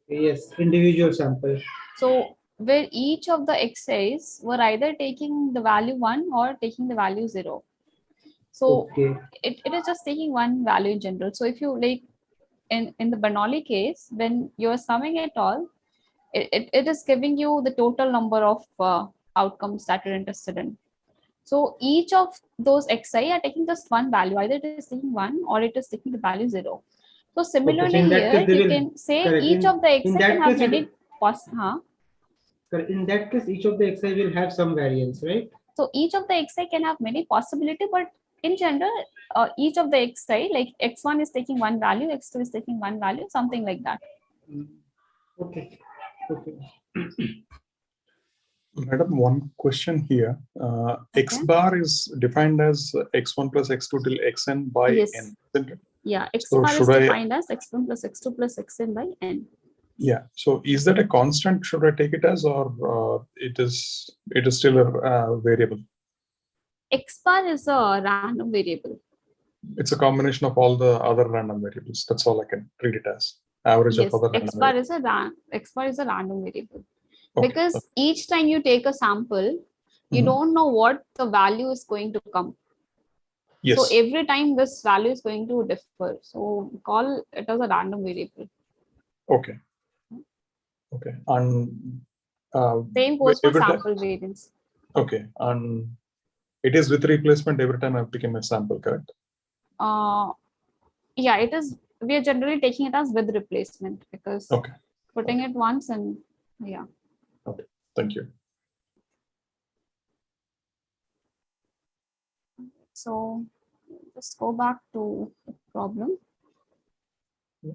C: Yes, individual sample.
A: So where each of the x's were either taking the value 1 or taking the value 0. So it is just taking one value in general. So if you like in the Bernoulli case, when you're summing it all, it is giving you the total number of outcomes that you're interested in. So each of those xi are taking just one value. Either it is taking 1 or it is taking the value 0. So similarly here, you can say each of the xi can have many
C: in that case, each of the xi will have some variance, right?
A: So each of the xi can have many possibility, but in general, each of the xi, like x1 is taking one value, x2 is taking one value, something like that.
C: Okay.
G: Madam, one question here. X bar is defined as x1 plus x2 till xn by n, isn't it?
A: Yeah, x
G: so
A: bar is defined as x1 plus x2 plus xn by n.
G: Yeah. So is that a constant? Should I take it as, or it is still a variable?
A: X bar is a random variable.
G: It's a combination of all the other random variables. That's all I can treat it as. Average of other
A: X
G: random
A: bar
G: variables.
A: X bar is a random variable.
G: Okay.
A: Because each time you take a sample, you don't know what the value is going to come.
G: Yes.
A: So every time this value is going to differ. So call it as a random variable.
G: Okay. Okay. And
A: same goes for sample variance.
G: Okay. And it is with replacement every time I become a sample, correct?
A: Yeah, it is. We are generally taking it as with replacement because putting it once and yeah.
G: Okay. Thank you.
A: So just go back to the problem. Okay.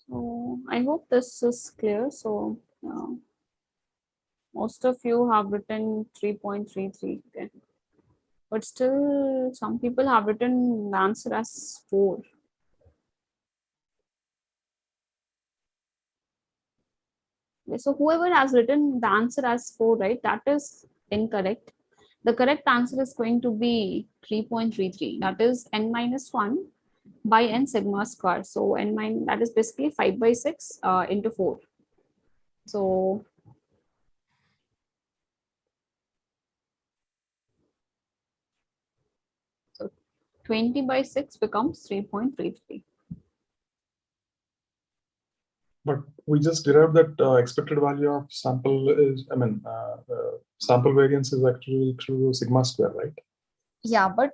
A: So I hope this is clear. So most of you have written 3.33, okay. But still some people have written the answer as 4. So whoever has written the answer as 4, right, that is incorrect. The correct answer is going to be 3.33. That is n minus 1 by n sigma square. So n minus, that is basically 5 by 6 into 4. So so 20 by 6 becomes 3.33.
G: But we just derived that expected value of sample is, sample variance is actually through sigma square, right?
A: Yeah, but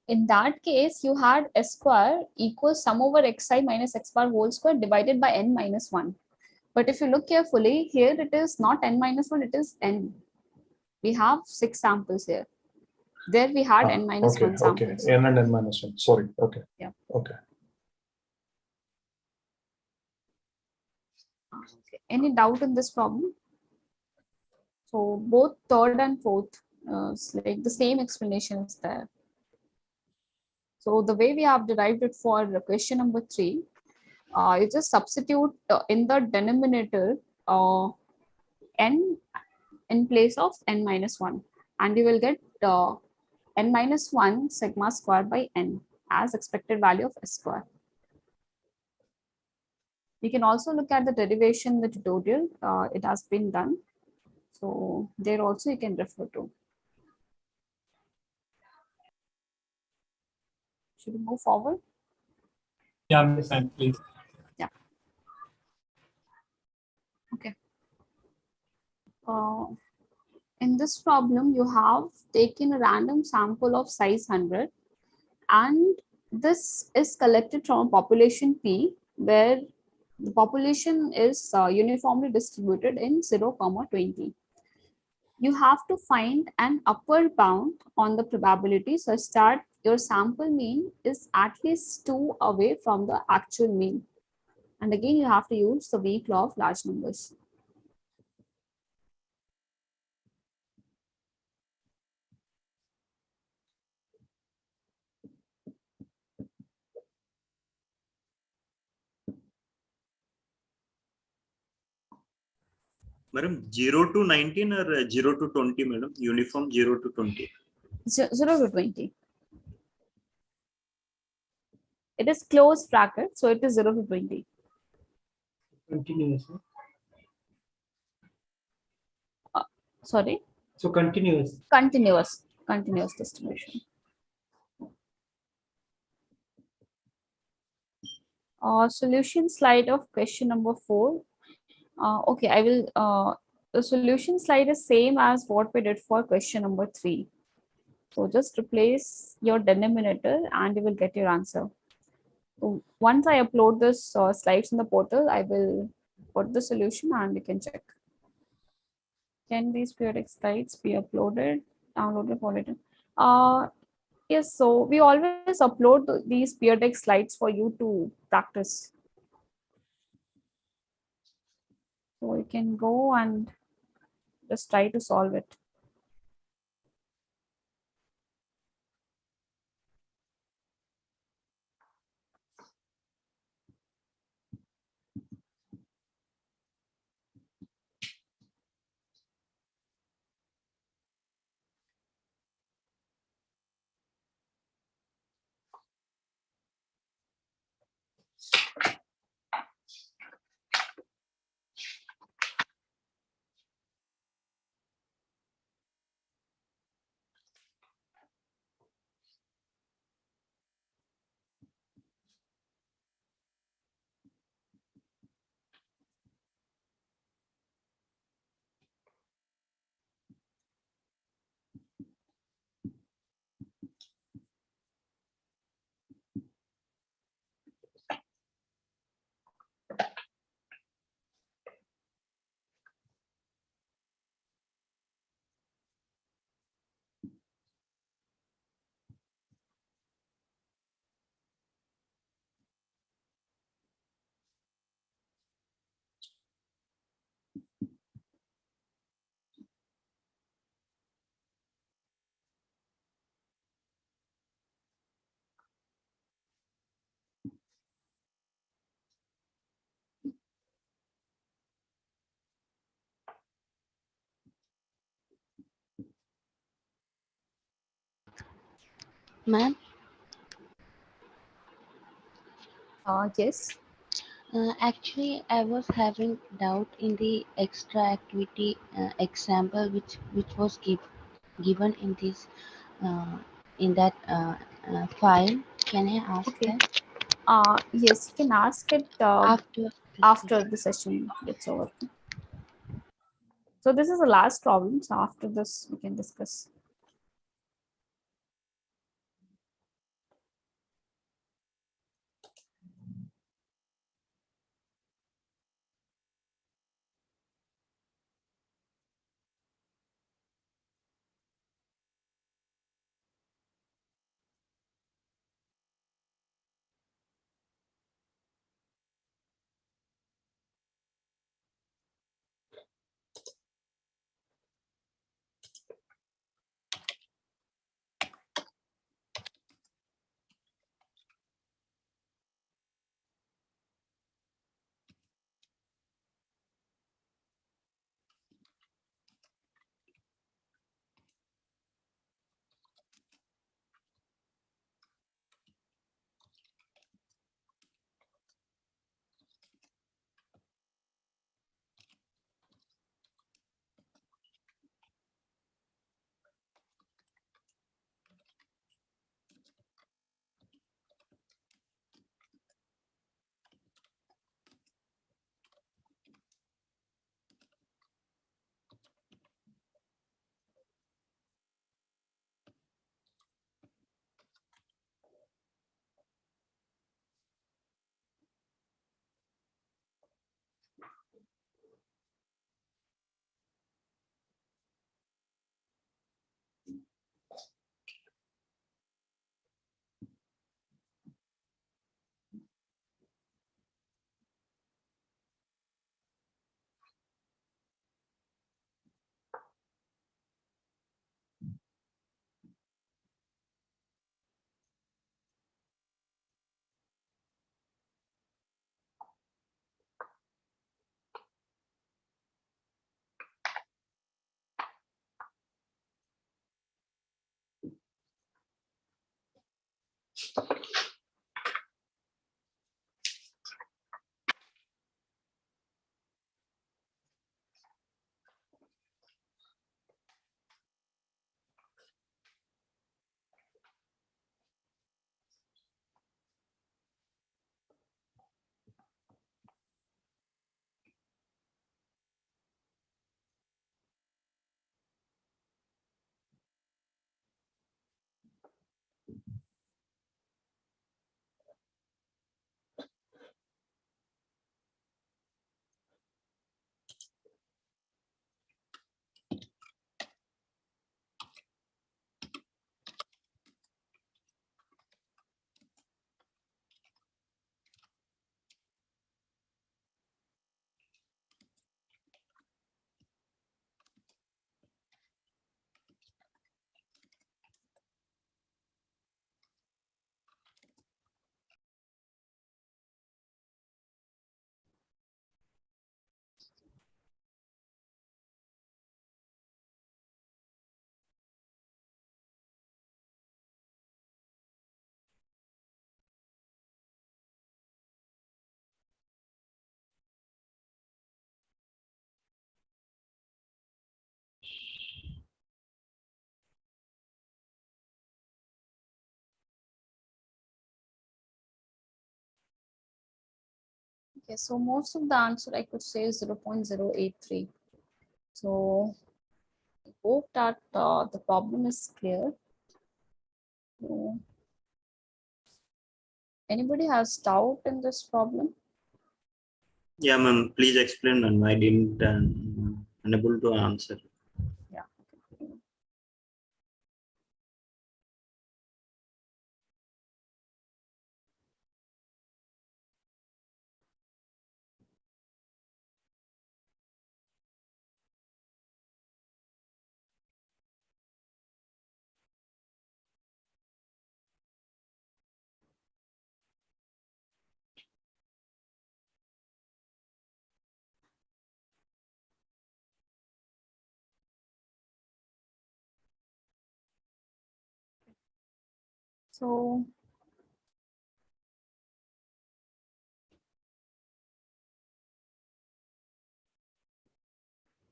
A: in that case, you had s square equals sum over xi minus x bar whole square divided by n minus 1. But if you look carefully, here it is not n minus 1, it is n. We have 6 samples here. There we had n minus
G: Okay,
A: 1 samples.
G: n and n minus 1. Sorry. Okay.
A: Yeah.
G: Okay.
A: Okay. Any doubt in this problem? So both third and fourth, it's like the same explanation is there. So the way we have derived it for question number 3, you just substitute in the denominator n in place of n minus 1, and you will get n minus 1 sigma square by n as expected value of s square. You can also look at the derivation in the tutorial. It has been done. So there also you can refer to. Should we move forward?
M: Yeah, Miss Anne, please.
A: Yeah. Okay. In this problem, you have taken a random sample of size 100, and this is collected from a population P where the population is uniformly distributed in 0, 20. You have to find an upper bound on the probability such that your sample mean is at least 2 away from the actual mean. And again, you have to use the weak law of large numbers.
N: Madam, 0 to 19 or 0 to 20, madam? Uniform 0 to 20.
A: 0 to 20. It is closed bracket, so it is 0 to 20.
C: Continuous.
A: Sorry?
C: So continuous.
A: Continuous distribution. Solution slide of question number 4. Okay, I will, the solution slide is same as what we did for question number 3. So just replace your denominator and you will get your answer. So once I upload this slides in the portal, I will put the solution and you can check. Can these periodic slides be uploaded, downloaded, for later? Yes, so we always upload these periodic slides for you to practice. So you can go and just try to solve it.
O: Ma'am?
A: Yes.
O: Actually, I was having doubt in the extra activity example which was given in that file. Can I ask
A: Okay.
O: that?
A: Yes, you can ask it after the session gets over. So this is the last problem. So after this, we can discuss. Okay, so most of the answer I could say is 0.083. So I hope that the problem is clear. So, anybody has doubt in this problem?
N: Yeah, ma'am. Please explain, ma'am. I didn't unable to answer.
A: Yeah. So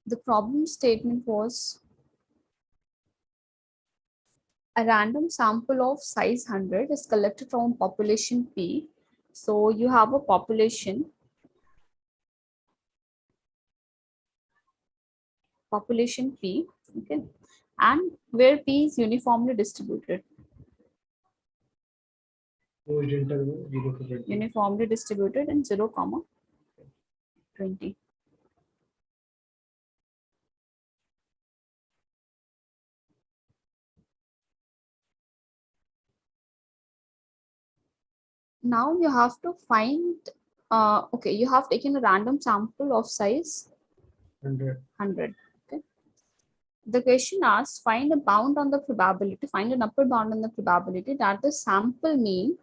A: the problem statement was a random sample of size 100 is collected from population P. So you have a population P, okay, and where P is uniformly distributed. Uniformly distributed in 0, 20. Now you have to find, okay, you have taken a random sample of size 100. Okay. The question asks, find a bound on the probability, find an upper bound on the probability that the sample mean.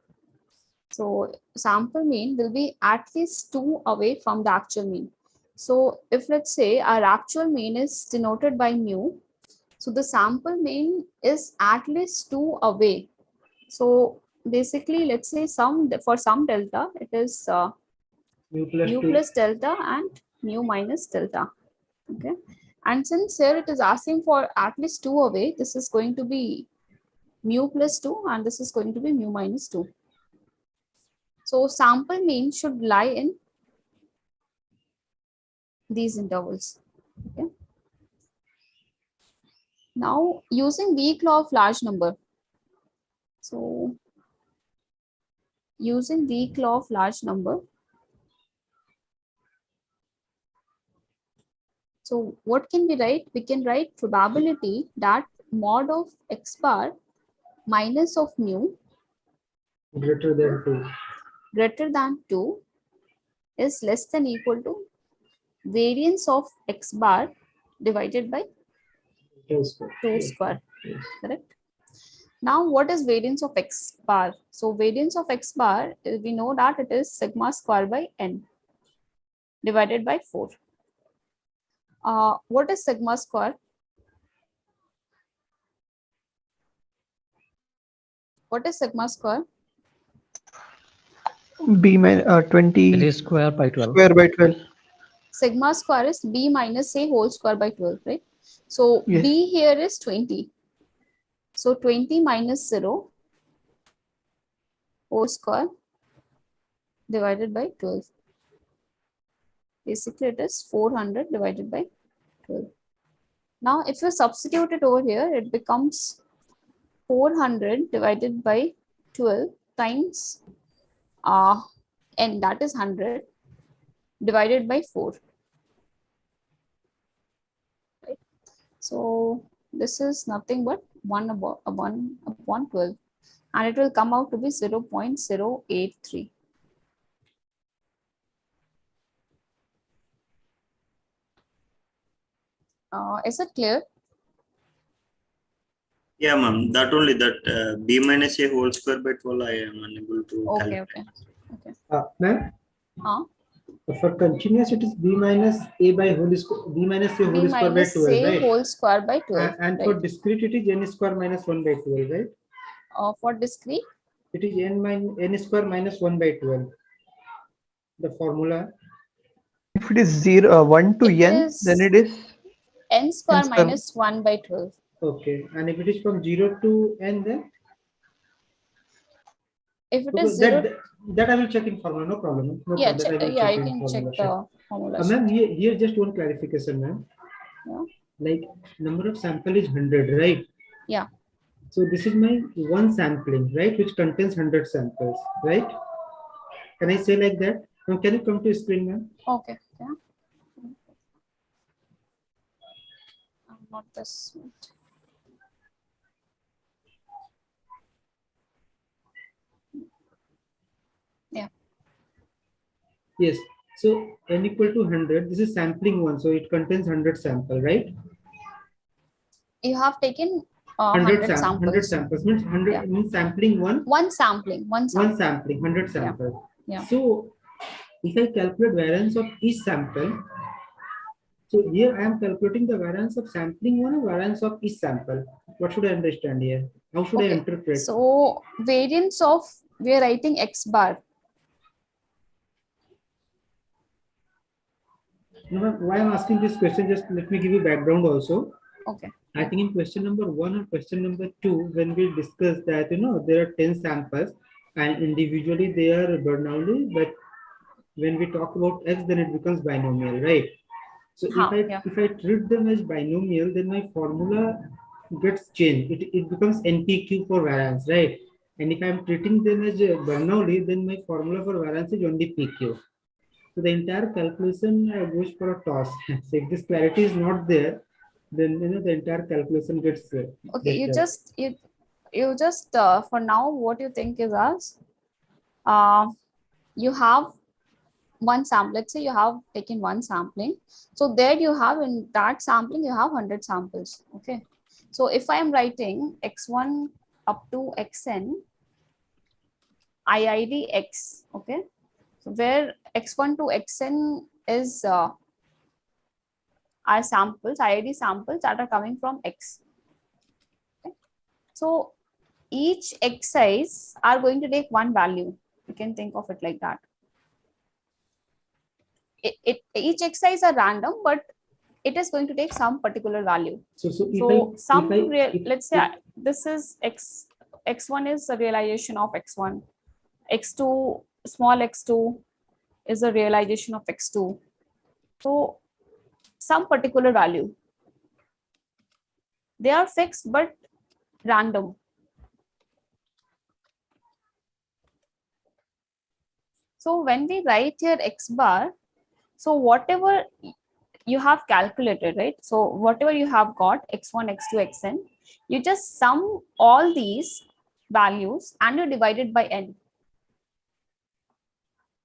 A: So sample mean will be at least 2 away from the actual mean. So if let's say our actual mean is denoted by mu, so the sample mean is at least 2 away. So basically, let's say for some delta, it is mu plus delta and mu minus delta. Okay, and since here it is asking for at least 2 away, this is going to be mu plus 2 and this is going to be mu minus 2. So sample mean should lie in these intervals. Okay. Now using weak law of large number. So using weak law of large number. So what can we write? We can write probability that mod of x bar minus of mu
C: greater than 2 is less than equal to variance of x bar divided by 2 square. Correct? Now what is variance of x bar? So variance of x bar, we know that it is sigma square by n divided by 4. What is sigma square? What is sigma square?
B: B minus 20
H: It is square by 12.
B: Square by 12.
A: Sigma square is b minus a whole square by 12, right? So
B: Yes.
A: b here is 20. So 20 minus 0 whole square divided by 12. Basically, it is 400 divided by 12. Now, if you substitute it over here, it becomes 400 divided by 12 times n, that is 100, divided by 4. Right? So this is nothing but 1 upon 12, and it will come out to be 0.083. Is it clear?
N: Yeah, ma'am. That only that b minus a whole square by 12 I am unable to calculate.
C: Ma'am?
A: Huh?
C: For continuous, it is b minus a by whole square, b minus a whole square by 12, right?
A: Whole square by 12.
C: And for discrete, it is n square minus 1 by 12, right?
A: For discrete?
C: It is n square minus 1 by 12. The formula.
B: If it is 1 to n, then it is
A: n square minus 1 by 12.
C: Okay. And if it is from 0 to n, then?
A: If it
C: Okay,
A: is 0,
C: that I will check in formula, no problem. No
A: yeah,
C: problem. That I will
A: yeah,
C: check
A: you
C: in
A: can
C: formula.
A: check the formula.
C: Ma'am, here just one clarification, ma'am.
A: Yeah.
C: Like number of sample is 100, right?
A: Yeah.
C: So this is my one sampling, right, which contains 100 samples, right? Can I say like that? Now, can you come to screen, ma'am?
A: Okay. Yeah. Not this. Yeah.
C: Yes. So n equal to 100. This is sampling one, so it contains 100 sample, right?
A: You have taken 100 samples.
C: 100 samples means 100
A: yeah.
C: means sampling one.
A: One sampling.
C: 100 sample.
A: Yeah.
C: So if I calculate variance of each sample, so here I am calculating the variance of sampling one or variance of each sample. What should I understand here? How should I interpret?
A: So variance of, we are writing x bar.
C: Why I'm asking this question, just let me give you background also.
A: Okay.
C: I think in question number 1 or question number 2, when we discussed that, there are 10 samples and individually they are Bernoulli, but when we talk about x, then it becomes binomial, right? So if I treat them as binomial, then my formula gets changed. It becomes NPQ for variance, right? And if I'm treating them as Bernoulli, then my formula for variance is only PQ. So the entire calculation goes for a toss. So if this clarity is not there, then the entire calculation gets
A: okay. You just for now, what you think is as you have one sample. Let's say you have taken one sampling. So there you have, in that sampling you have 100 samples. Okay. So if I am writing x1 up to xn IID x, okay, so where x1 to xn is our samples, IID samples that are coming from x. Okay. So each x size are going to take one value. You can think of it like that. Each x size are random, but it is going to take some particular value. Let's say this is x1 is a realization of x1, x2, small x2 is a realization of x2. So some particular value. They are fixed but random. So when we write here x bar, so whatever you have calculated, right? So whatever you have got, x1, x2, xn, you just sum all these values and you divide it by n.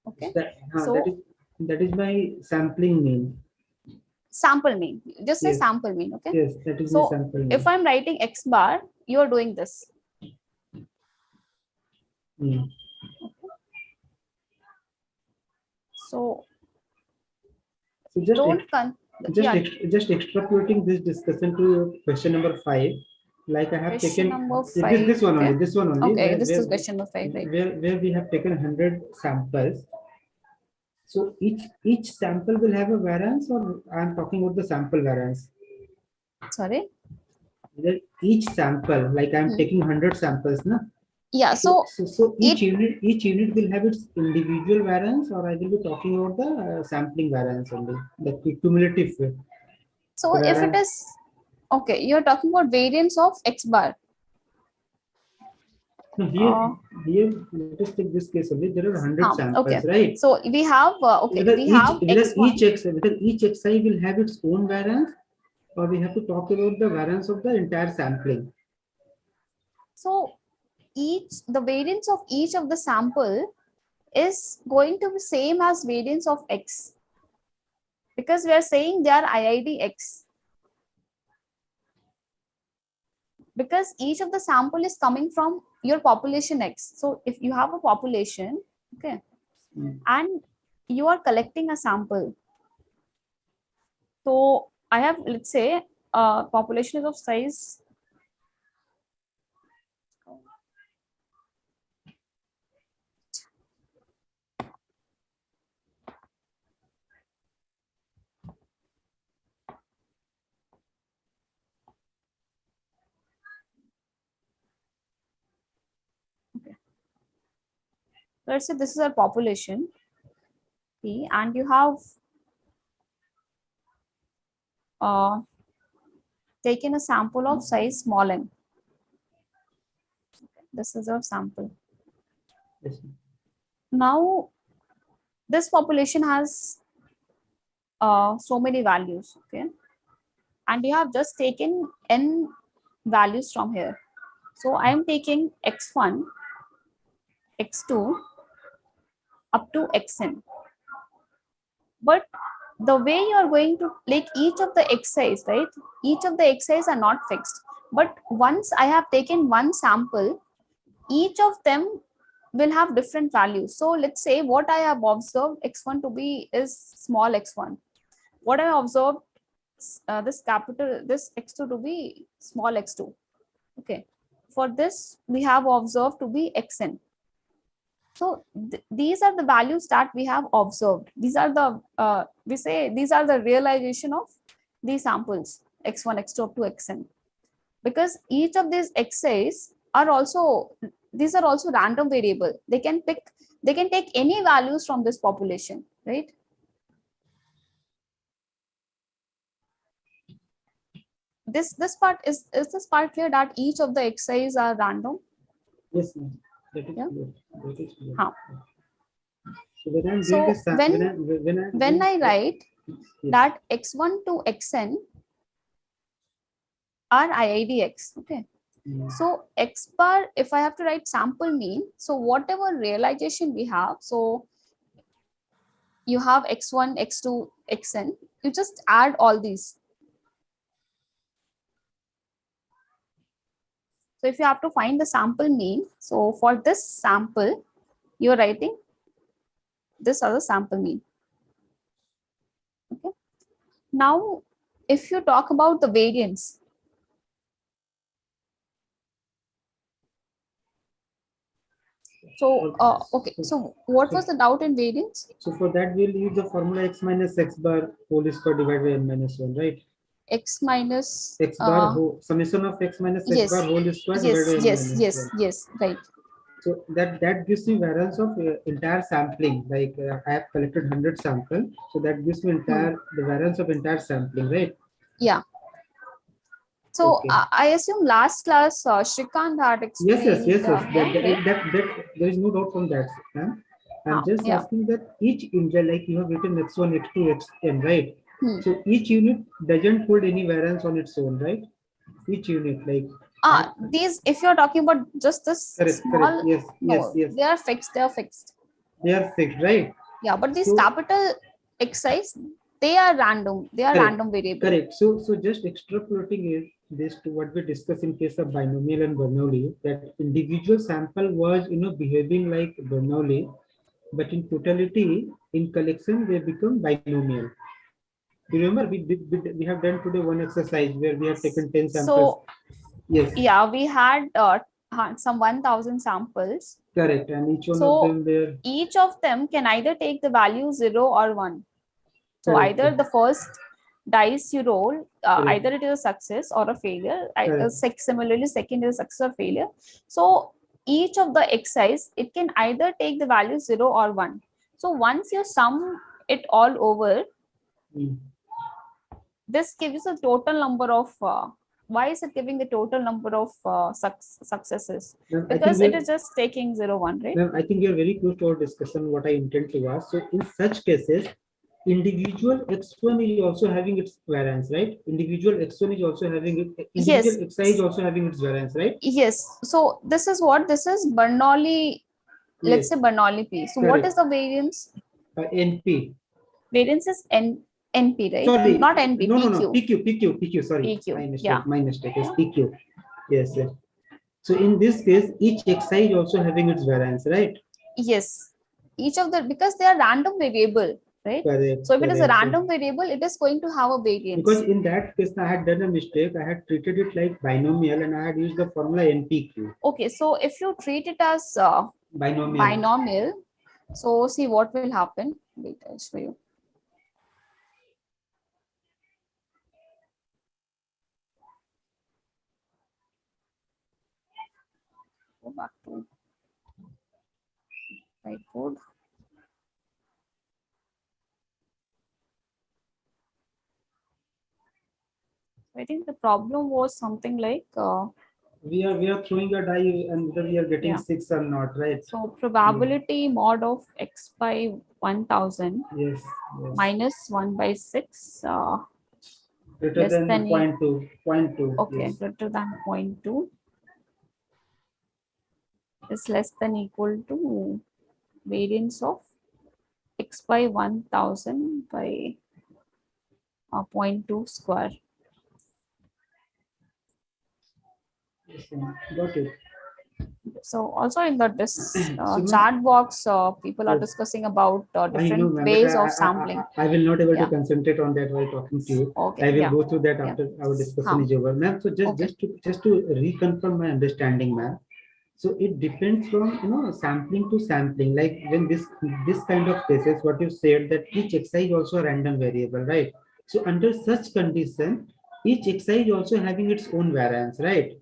A: Okay.
C: That is my sampling mean.
A: Sample mean. Just say sample mean. Okay.
C: Yes, that is
A: so
C: my sample mean.
A: If I'm writing x bar, you are doing this. Okay. So
C: just extrapolating this discussion to question number 5. Like I have
A: question
C: taken
A: number 5,
C: this one only. This one only.
A: Okay, this is question number 5, right?
C: Where we have taken 100 samples. So each sample will have a variance, or I am talking about the sample variance.
A: Sorry.
C: Each sample, like I am taking 100 samples, na?
A: Yeah. So
C: each unit will have its individual variance, or I will be talking about the sampling variance only, the cumulative.
A: So if it is okay, you're talking about variance of x bar.
C: Here, let us take this case only. There are 100 samples,
A: okay.
C: right?
A: So we have
C: whether
A: we have
C: whether each xi will have its own variance, or we have to talk about the variance of the entire sampling.
A: So the variance of each of the sample is going to be same as variance of x, because we are saying they are IID x, because each of the sample is coming from your population x. So if you have a population, okay, and you are collecting a sample, so I have, let's say, population is of size Let's say this is a population P, and you have taken a sample of size small n. This is a sample.
C: Yes.
A: Now, this population has so many values, okay? And you have just taken n values from here. So I am taking x1, x2 up to xn. But the way you are going to, like, each of the x's, right? Each of the x's are not fixed. But once I have taken one sample, each of them will have different values. So let's say what I have observed x1 to be is small x1. What I observed this x2 to be small x2. Okay. For this, we have observed to be xn. So these are the values that we have observed. These are the, we say these are the realization of these samples, x1, x2 up to xn. Because each of these x's are also, these are also random variable. They can take any values from this population, right? This part is this part clear, that each of the x's are random?
C: Yes, ma'am. That is
A: Yeah.
C: clear. That is clear.
A: Huh.
C: So when I'm
A: So
C: doing this,
A: when I write
C: yes.
A: that x1 to xn are IIDX, okay. So x bar, if I have to write sample mean, so whatever realization we have, so you have x1, x2, xn, you just add all these. So if you have to find the sample mean, so for this sample, you're writing this as a sample mean. Okay. Now, if you talk about the variance, so okay, so what was the doubt in variance?
C: So for that, we'll use the formula x minus x bar whole square divided by n minus 1, right?
A: X minus
C: X bar summation of x minus x
A: yes,
C: bar whole square
A: yes,
C: divided by n
A: yes,
C: minus
A: yes,
C: 1.
A: yes, right.
C: So that gives me variance of entire sampling. Like I have collected 100 sample, so that gives me entire the variance of entire sampling, right?
A: Yeah. So
C: Okay.
A: I assume last class Shrikant had explained.
C: Yes.
A: Right?
C: That there is no doubt from that, ma'am. I'm just
A: yeah.
C: asking that each unit, like you have written x1, x2, xn, right?
A: Hmm.
C: So each unit doesn't hold any variance on its own, right? Each unit, like
A: these, if you're talking about just this
C: correct,
A: small,
C: yes,
A: no,
C: yes.
A: they are fixed. They are fixed.
C: They are fixed, right?
A: Yeah, but these
C: So,
A: capital X's, they are random. They are
C: correct,
A: random variable.
C: Correct. So just extrapolating it this to what we discussed in case of binomial and Bernoulli, that individual sample was behaving like Bernoulli, but in totality, in collection, they become binomial. You remember we have done today one exercise where we have taken 10 samples.
A: So
C: yes.
A: Yeah, we had some 1,000 samples.
C: Correct, and each one
A: So
C: of them there.
A: Each of them can either take the value 0 or 1. So
C: Correct.
A: either the first dice you roll,
C: Correct.
A: either it is a success or a failure.
C: Correct.
A: Similarly, second is a success or failure. So each of the x's, it can either take the value 0 or 1. So once you sum it all over, this gives a total number of why is it giving the total number of successes? Because it is just taking 0, 1, right?
C: I think you're very close to our discussion, what I intend to ask. So in such cases, individual x1 is also having its variance, right? Individual x1 is also having it. Individual
A: Yes.
C: xi is also having its variance, right?
A: Yes. So this is what this is Bernoulli. Let's say Bernoulli P. So
C: Correct.
A: what is the variance?
C: NP.
A: Variance is NP, right?
C: Sorry,
A: Not NP.
C: no,
A: PQ.
C: PQ. Sorry,
A: PQ.
C: my mistake is PQ. Yes. So in this case, each xi is also having its variance, right?
A: Yes. Each of the, because they are random variable, right?
C: Correct.
A: So if it is a random variable, it is going to have a variance.
C: Because in that case, I had done a mistake. I had treated it like binomial, and I had used the formula NPQ.
A: Okay, so if you treat it as binomial, so see what will happen. Wait, I'll show you. Go back to whiteboard. I think the problem was something like
C: we are throwing a die and whether we are getting 6 or not, right?
A: So probability mod of x by 1000
C: yes,
A: minus 1 by 6
C: greater
A: less
C: than
A: than
C: 0.2.
A: Okay,
C: yes.
A: greater than 0.2 is less than equal to variance of x by 1000 by 0.2 square.
C: Yes, got it.
A: So also in the chat box, people are discussing about different ways of sampling.
C: I will not able to concentrate on that while talking to you.
A: Okay,
C: I will go through that after our discussion is over, ma'am. So just to reconfirm my understanding, ma'am. So it depends from sampling to sampling. Like when this kind of cases, what you said that each xi is also a random variable, right? So under such condition, each xi is also having its own variance, right?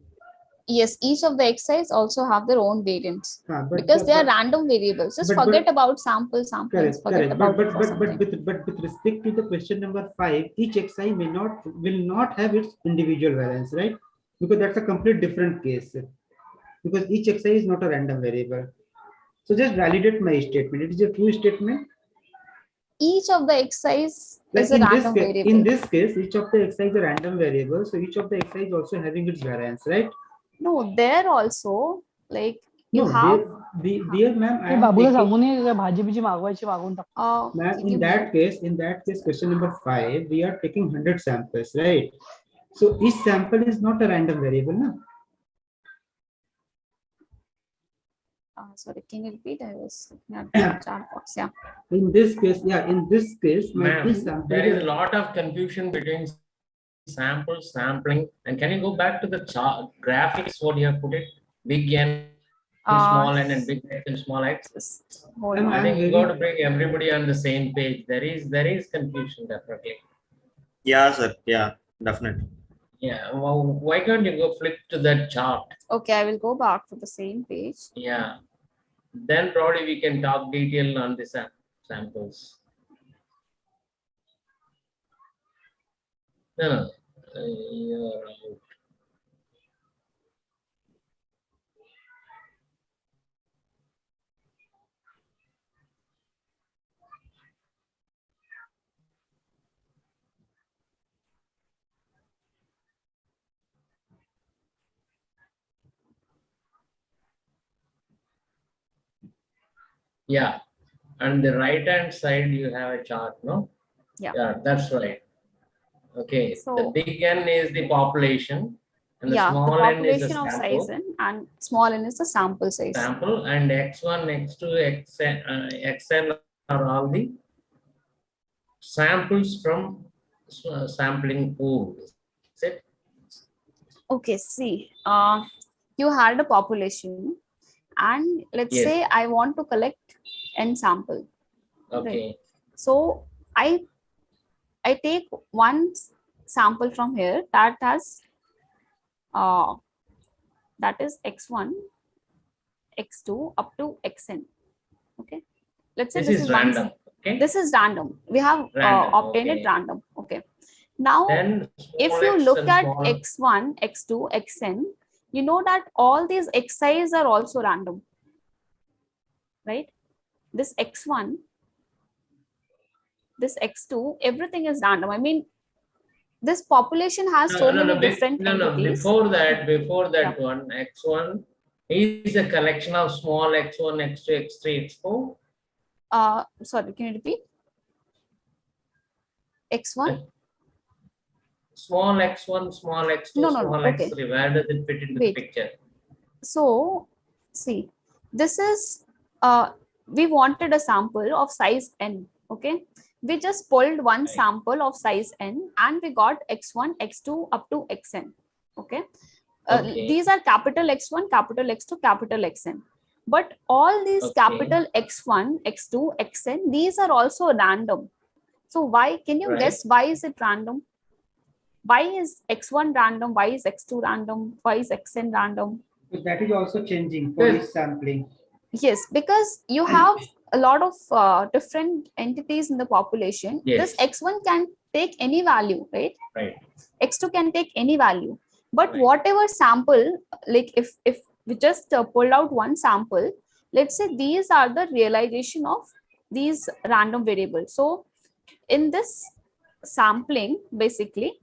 A: Yes, each of the xis also have their own variants because they are random variables. Just forget about samplings.
C: Correct.
A: About
C: but with respect to the question number 5, each xi will not have its individual variance, right? Because that's a complete different case. Because each xi is not a random variable. So just validate my statement. It is a true statement.
A: Each of the xis is a
C: in
A: random variable.
C: In this case, each of the xi is a random variable. So each of the xi is also having its variance, right?
A: No, there also like you
C: no,
A: have.
C: Dear ma'am, I am ma'am, in that case, question number 5, we are taking 100 samples, right? So each sample is not a random variable, no?
A: Sorry, can you repeat? I was looking at the chat box. Yeah.
C: In this case,
P: there is a lot of confusion between sample, sampling, and can you go back to the chart graphics? What you have put it? Big N, small n, and big X and small x. I think you got to bring everybody on the same page. There is confusion definitely.
N: Yeah, sir. Yeah, definitely.
P: Yeah. Well, why can't you go flip to that chart?
A: Okay, I will go back to the same page.
P: Yeah. Then probably we can talk detail on the samples. No. You're out. Yeah, and the right hand side you have a chart, no? Yeah, that's right. Okay, so the big N is the population, and the small n is the sample.
A: Size n, and small n is the sample size.
P: Sample, and x1, x2, xn are all the samples from sampling pool. Is it?
A: Okay, see, you had a population, and let's say I want to collect n sample.
P: Okay.
A: Right? So I take one sample from here that has that is x1, x2 up to xn. Okay, let's say this is
P: random. Okay,
A: this is random. We have obtained it random. Okay, now
P: then
A: if you look at x1, x2, xn, you know that all these xi's are also random, right? This x1, this x2, everything is random. I mean, this population has so many different entities.
P: Before that one, x1 is a collection of small x1, x2, x3, x4.
A: Sorry, can you repeat? X1?
P: Small x1, small x2, small x3. Where does it fit into the picture?
A: So, see, this is, we wanted a sample of size n, okay? We just pulled one sample of size n and we got x1, x2 up to xn, okay? These are capital X1, capital X2, capital Xn. But all these capital X1, X2, Xn, these are also random. So why, can you guess why is it random? Why is X1 random? Why is X2 random? Why is Xn random?
C: So that is also changing for each sampling.
A: Yes, because you have a lot of different entities in the population.
P: Yes.
A: This x1 can take any value, right?
P: Right.
A: X2 can take any value, but
P: Right.
A: whatever sample, like if we just pulled out one sample, let's say these are the realization of these random variables. So in this sampling, basically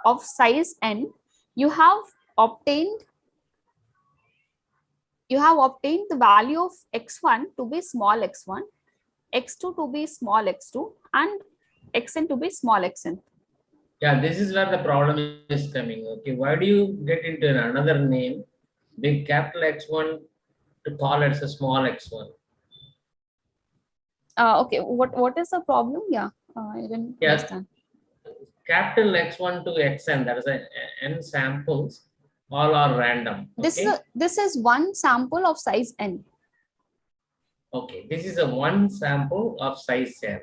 A: of size n, you have obtained the value of x1 to be small x1, x2 to be small x2, and xn to be small xn.
P: Yeah, this is where the problem is coming. Okay, why do you get into another name, big capital X1, to call it a small x1?
A: Okay, what is the problem? Yeah, I didn't understand.
P: Capital X1 to Xn, that is n samples, all are random. Okay?
A: This is one sample of size n.
P: Okay, this is a one sample of size n.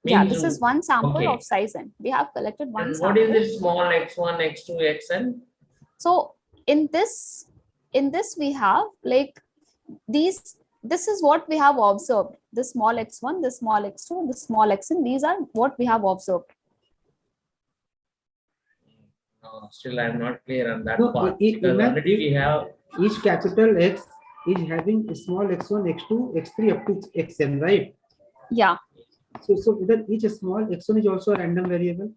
A: Yeah, this is one sample
P: okay.
A: of size n. We have collected one
P: And
A: sample.
P: what is it? Small x1, x2, xn?
A: So in this we have like these. This is what we have observed. The small x1, the small x2, the small xn. These are what we have observed.
P: No, still I'm not clear on that
C: No,
P: part. Because already we have
C: each capital X is having a small x1, x2, x3 up to xn, right?
A: Yeah.
C: So then each small x1 is also a random variable.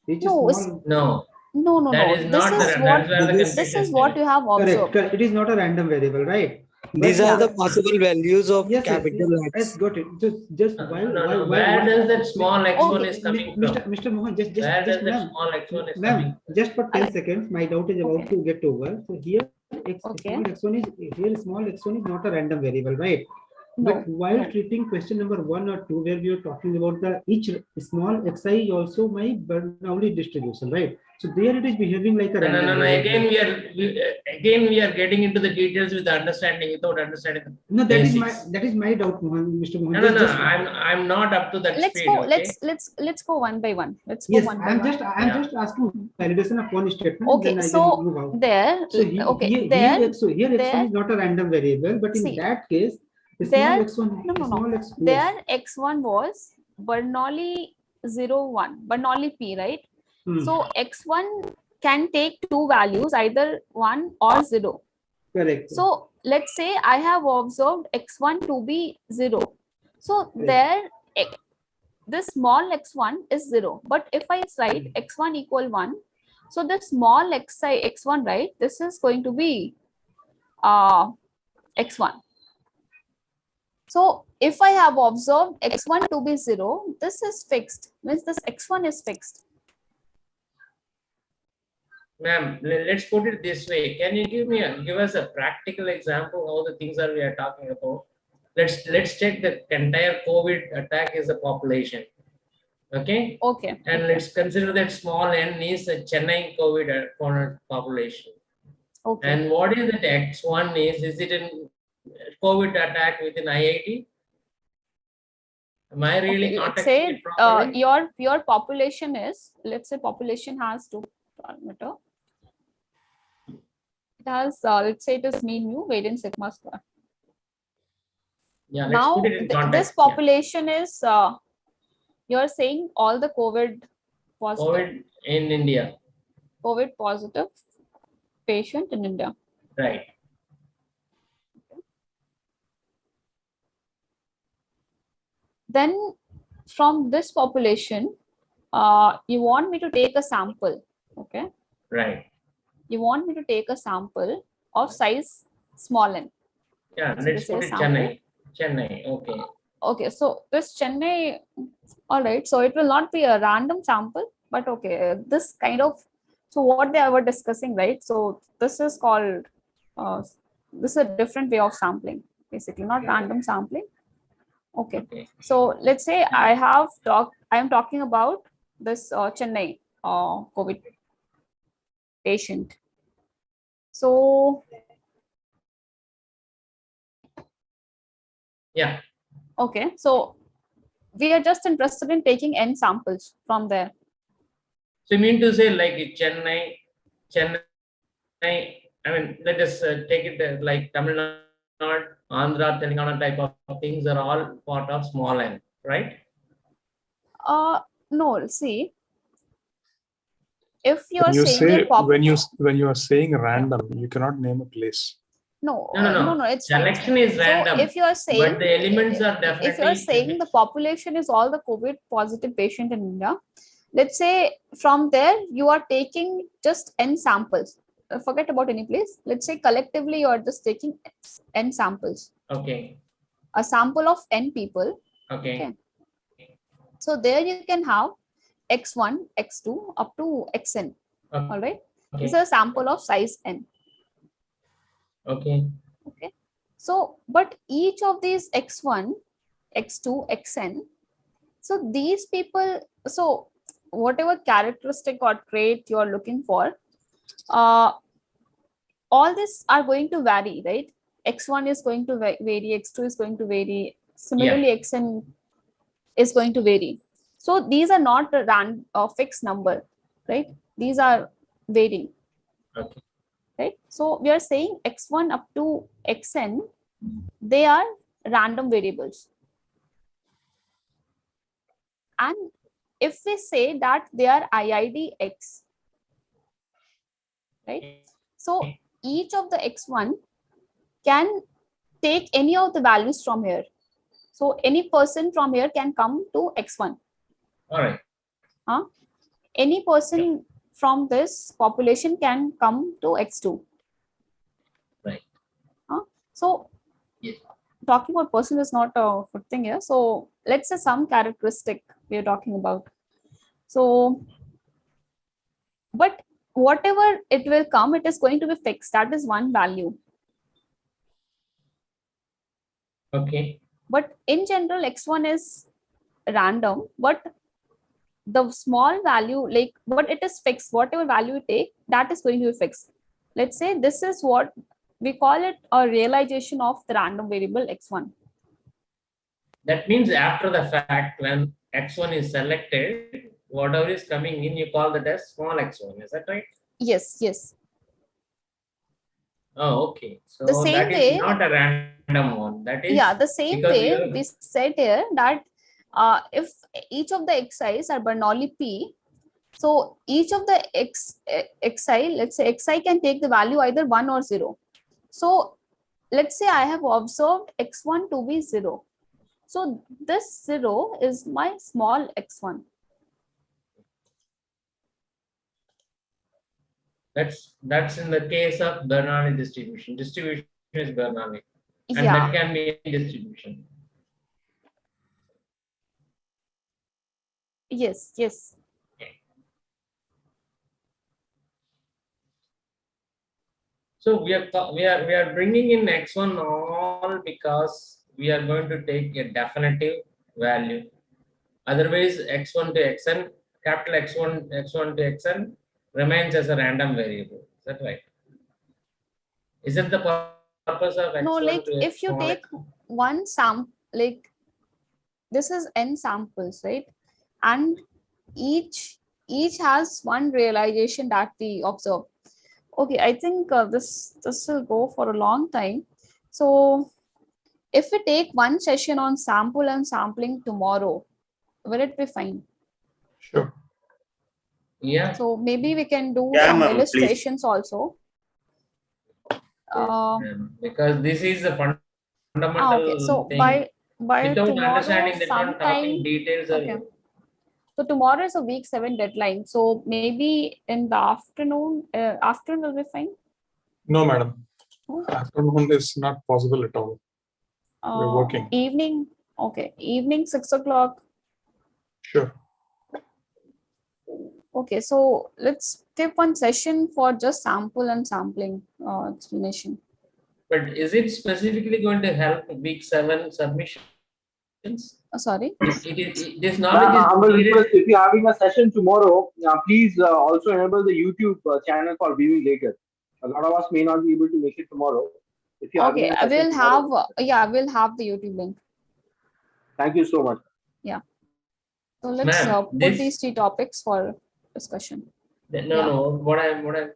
C: Each
A: No,
C: small
P: no.
A: No. This is what you have observed.
C: Correct. It is not a random variable, right?
Q: These are the possible values of
C: yes,
Q: capital
C: yes,
Q: X.
C: got it. Just
P: where does that small x1 is coming from?
C: Mr. Mohan, just
P: that small x1 is coming?
C: Just for 10 seconds, my doubt is about to get over. So here, small x1 is not a random variable, right?
A: No,
C: but while treating question number 1 or 2, where we are talking about the each small xi is also my Bernoulli distribution, right? So there it is behaving like a random.
P: No. Again we are getting into the details with the understanding without understanding.
C: No, that is my doubt, Mohan, Mr. Mohan.
P: No. I'm not up to that
A: let's
P: speed.
A: Go.
P: Okay?
A: Let's go one by one. Let's go
C: yes,
A: one by
C: I'm
A: one.
C: just asking validation of one statement.
A: Okay,
C: then I
A: so
C: will move out.
A: there.
C: Here x1 is not a random variable, but in that case.
A: There,
C: no.
A: There x1 was Bernoulli 01, Bernoulli P, right? So x1 can take two values, either 1 or 0.
C: Correct.
A: So let's say I have observed x1 to be 0. So there, this small x1 is 0. But if I write x1 equal 1, so the small x1, right? This is going to be x1. So if I have observed x1 to be 0, this is fixed, means this x1 is fixed.
P: Ma'am, let's put it this way. Can you give us a practical example of all the things that we are talking about? Let's take the entire COVID attack as a population. Okay?
A: Okay.
P: And let's consider that small n is a Chennai COVID population.
A: Okay.
P: And what is that x1 is? Is it in COVID attack within IIT? Am I really contacting it properly?
A: Your population is, let's say population has 2 parameter. It has, let's say it is mean mu, variance sigma square.
P: Yeah, let's
A: now
P: put it in context.
A: This population is, you're saying all the COVID positive.
P: COVID in India.
A: COVID positive patient in India.
P: Right.
A: Then from this population, you want me to take a sample, okay?
P: Right.
A: You want me to take a sample of size small n.
P: Yeah, so let's put it Chennai. Chennai, okay.
A: Okay, so this Chennai, all right, so it will not be a random sample, but okay, this kind of, so what they were discussing, right? So this is called, this is a different way of sampling, basically, not random sampling. Okay. So let's say I am talking about this Chennai COVID patient. So
P: yeah.
A: Okay, so we are just interested in taking n samples from there.
P: So you mean to say like Chennai, I mean, let us take it like Tamil Andhra, Telangana type of things are all part of small n, right?
A: No, see, if
G: When
A: you're
G: you
A: saying a
G: say when you are saying random, you cannot name a place.
A: No,
P: No.
A: no, it's fine.
P: Selection is random.
A: So if you're saying,
P: but the elements are definitely.
A: If you're saying the population is all the COVID positive patient in India, let's say from there you are taking just n samples. Forget about any place. Let's say collectively you are just taking n samples.
P: Okay.
A: A sample of n people.
P: Okay.
A: So there you can have x1, x2 up to xn.
P: Okay.
A: All right. This is a sample of size n.
P: Okay.
A: Okay. So, but each of these x1, x2, xn, so these people, so whatever characteristic or trait you are looking for, all these are going to vary, right? X1 is going to vary, x2 is going to vary. Similarly, xn is going to vary. So these are not a fixed number, right? These are varying.
P: Okay.
A: Right? So we are saying x1 up to xn, they are random variables. And if we say that they are IID x, right? So each of the x1 can take any of the values from here. So any person from here can come to x1.
P: All right.
A: Any person from this population can come to x2.
P: Right.
A: So talking about person is not a good thing here. So let's say some characteristic we are talking about. So, but whatever it will come, it is going to be fixed. That is one value.
P: Okay.
A: But in general, x1 is random, but the small value, like, but it is fixed. Whatever value you take, that is going to be fixed. Let's say this is what we call it a realization of the random variable x1.
P: That means after the fact, when x1 is selected, whatever is coming in, you call that as small x1. Is that right?
A: Yes, yes.
P: Oh, okay. So
A: the same
P: that is
A: way,
P: not a random one. That is
A: the same way we said here that if each of the xi's are Bernoulli P, so each of the xi, let's say xi can take the value either 1 or 0. So let's say I have observed x1 to be 0. So this 0 is my small x1.
P: That's in the case of Bernoulli distribution. Distribution is Bernoulli, and that can be a distribution.
A: Yes, yes.
P: So we are bringing in x1 all because we are going to take a definitive value. Otherwise, x1 to xn, capital x1 to xn remains as a random variable. Is that right? Is it the purpose of x1?
A: No, like
P: to
A: if you take one sample, like this is n samples, right? And each has one realization that we observe. Okay, I think this will go for a long time. So if we take one session on sample and sampling tomorrow, will it be fine?
G: Sure.
P: Yeah.
A: So maybe we can do some illustrations also.
P: Because this is the fundamental
A: okay. So
P: thing.
A: by
P: Without
A: tomorrow,
P: understanding the talking details.
A: Okay. So tomorrow is a week 7 deadline. So maybe in the afternoon, afternoon will be fine.
G: No, madam. Afternoon is not possible at all. We're working.
A: Evening. Okay. Evening 6 o'clock.
G: Sure.
A: Okay. So let's take one session for just sample and sampling explanation.
P: But is it specifically going to help week 7 submissions?
A: Sorry?
P: This knowledge is
E: request, if you're having a session tomorrow, please also enable the YouTube channel for viewing later. A lot of us may not be able to make it tomorrow. If you're
A: okay, I will have we'll have the YouTube link.
E: Thank you so much.
A: Yeah. So let's put these 3 topics for discussion.
P: No. What I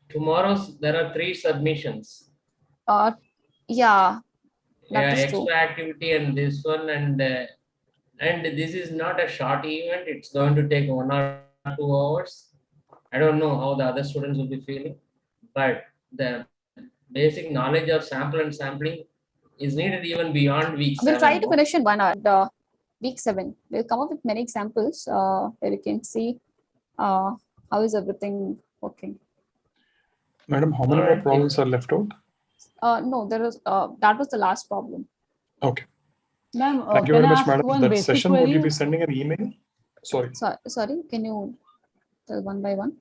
P: tomorrow's there are 3 submissions.
A: Yeah, that
P: Yeah,
A: is true.
P: extra activity and this one, and this is not a short event. It's going to take 1 or 2 hours. I don't know how the other students will be feeling, but the basic knowledge of sample and sampling is needed even beyond week 7.
A: We'll try to finish in 1 hour. Week 7. We'll come up with many examples where you can see how is everything working.
G: Madam, how many more problems are left out?
A: No, there is that was the last problem.
G: Okay.
L: Ma'am,
G: Thank you
L: can
G: very
L: I
G: much,
L: ask
G: madam.
L: one
G: That
L: basic
G: session, would you
L: query?
G: be sending an email? Sorry.
A: Sorry, can you tell one by one?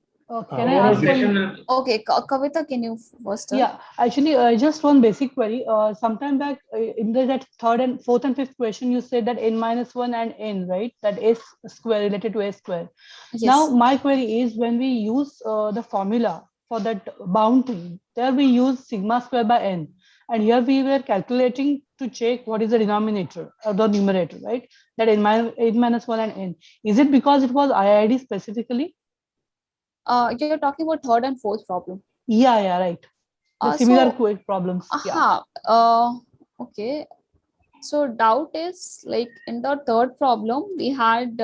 L: Can I ask one?
A: Okay, Kavita, can you first tell?
L: Yeah, actually, just one basic query. Sometime back in that third and fourth and fifth question, you said that n-1 and n, right? That s square related to a square.
A: Yes.
L: Now, my query is when we use the formula for that boundary, there we use sigma square by n. And here we were calculating to check what is the denominator or the numerator, right? That n-1 and n. Is it because it was IID specifically?
A: You're talking about third and fourth problem.
L: Yeah, right. The similar problems. Yeah.
A: Okay. So doubt is like in the third problem we had.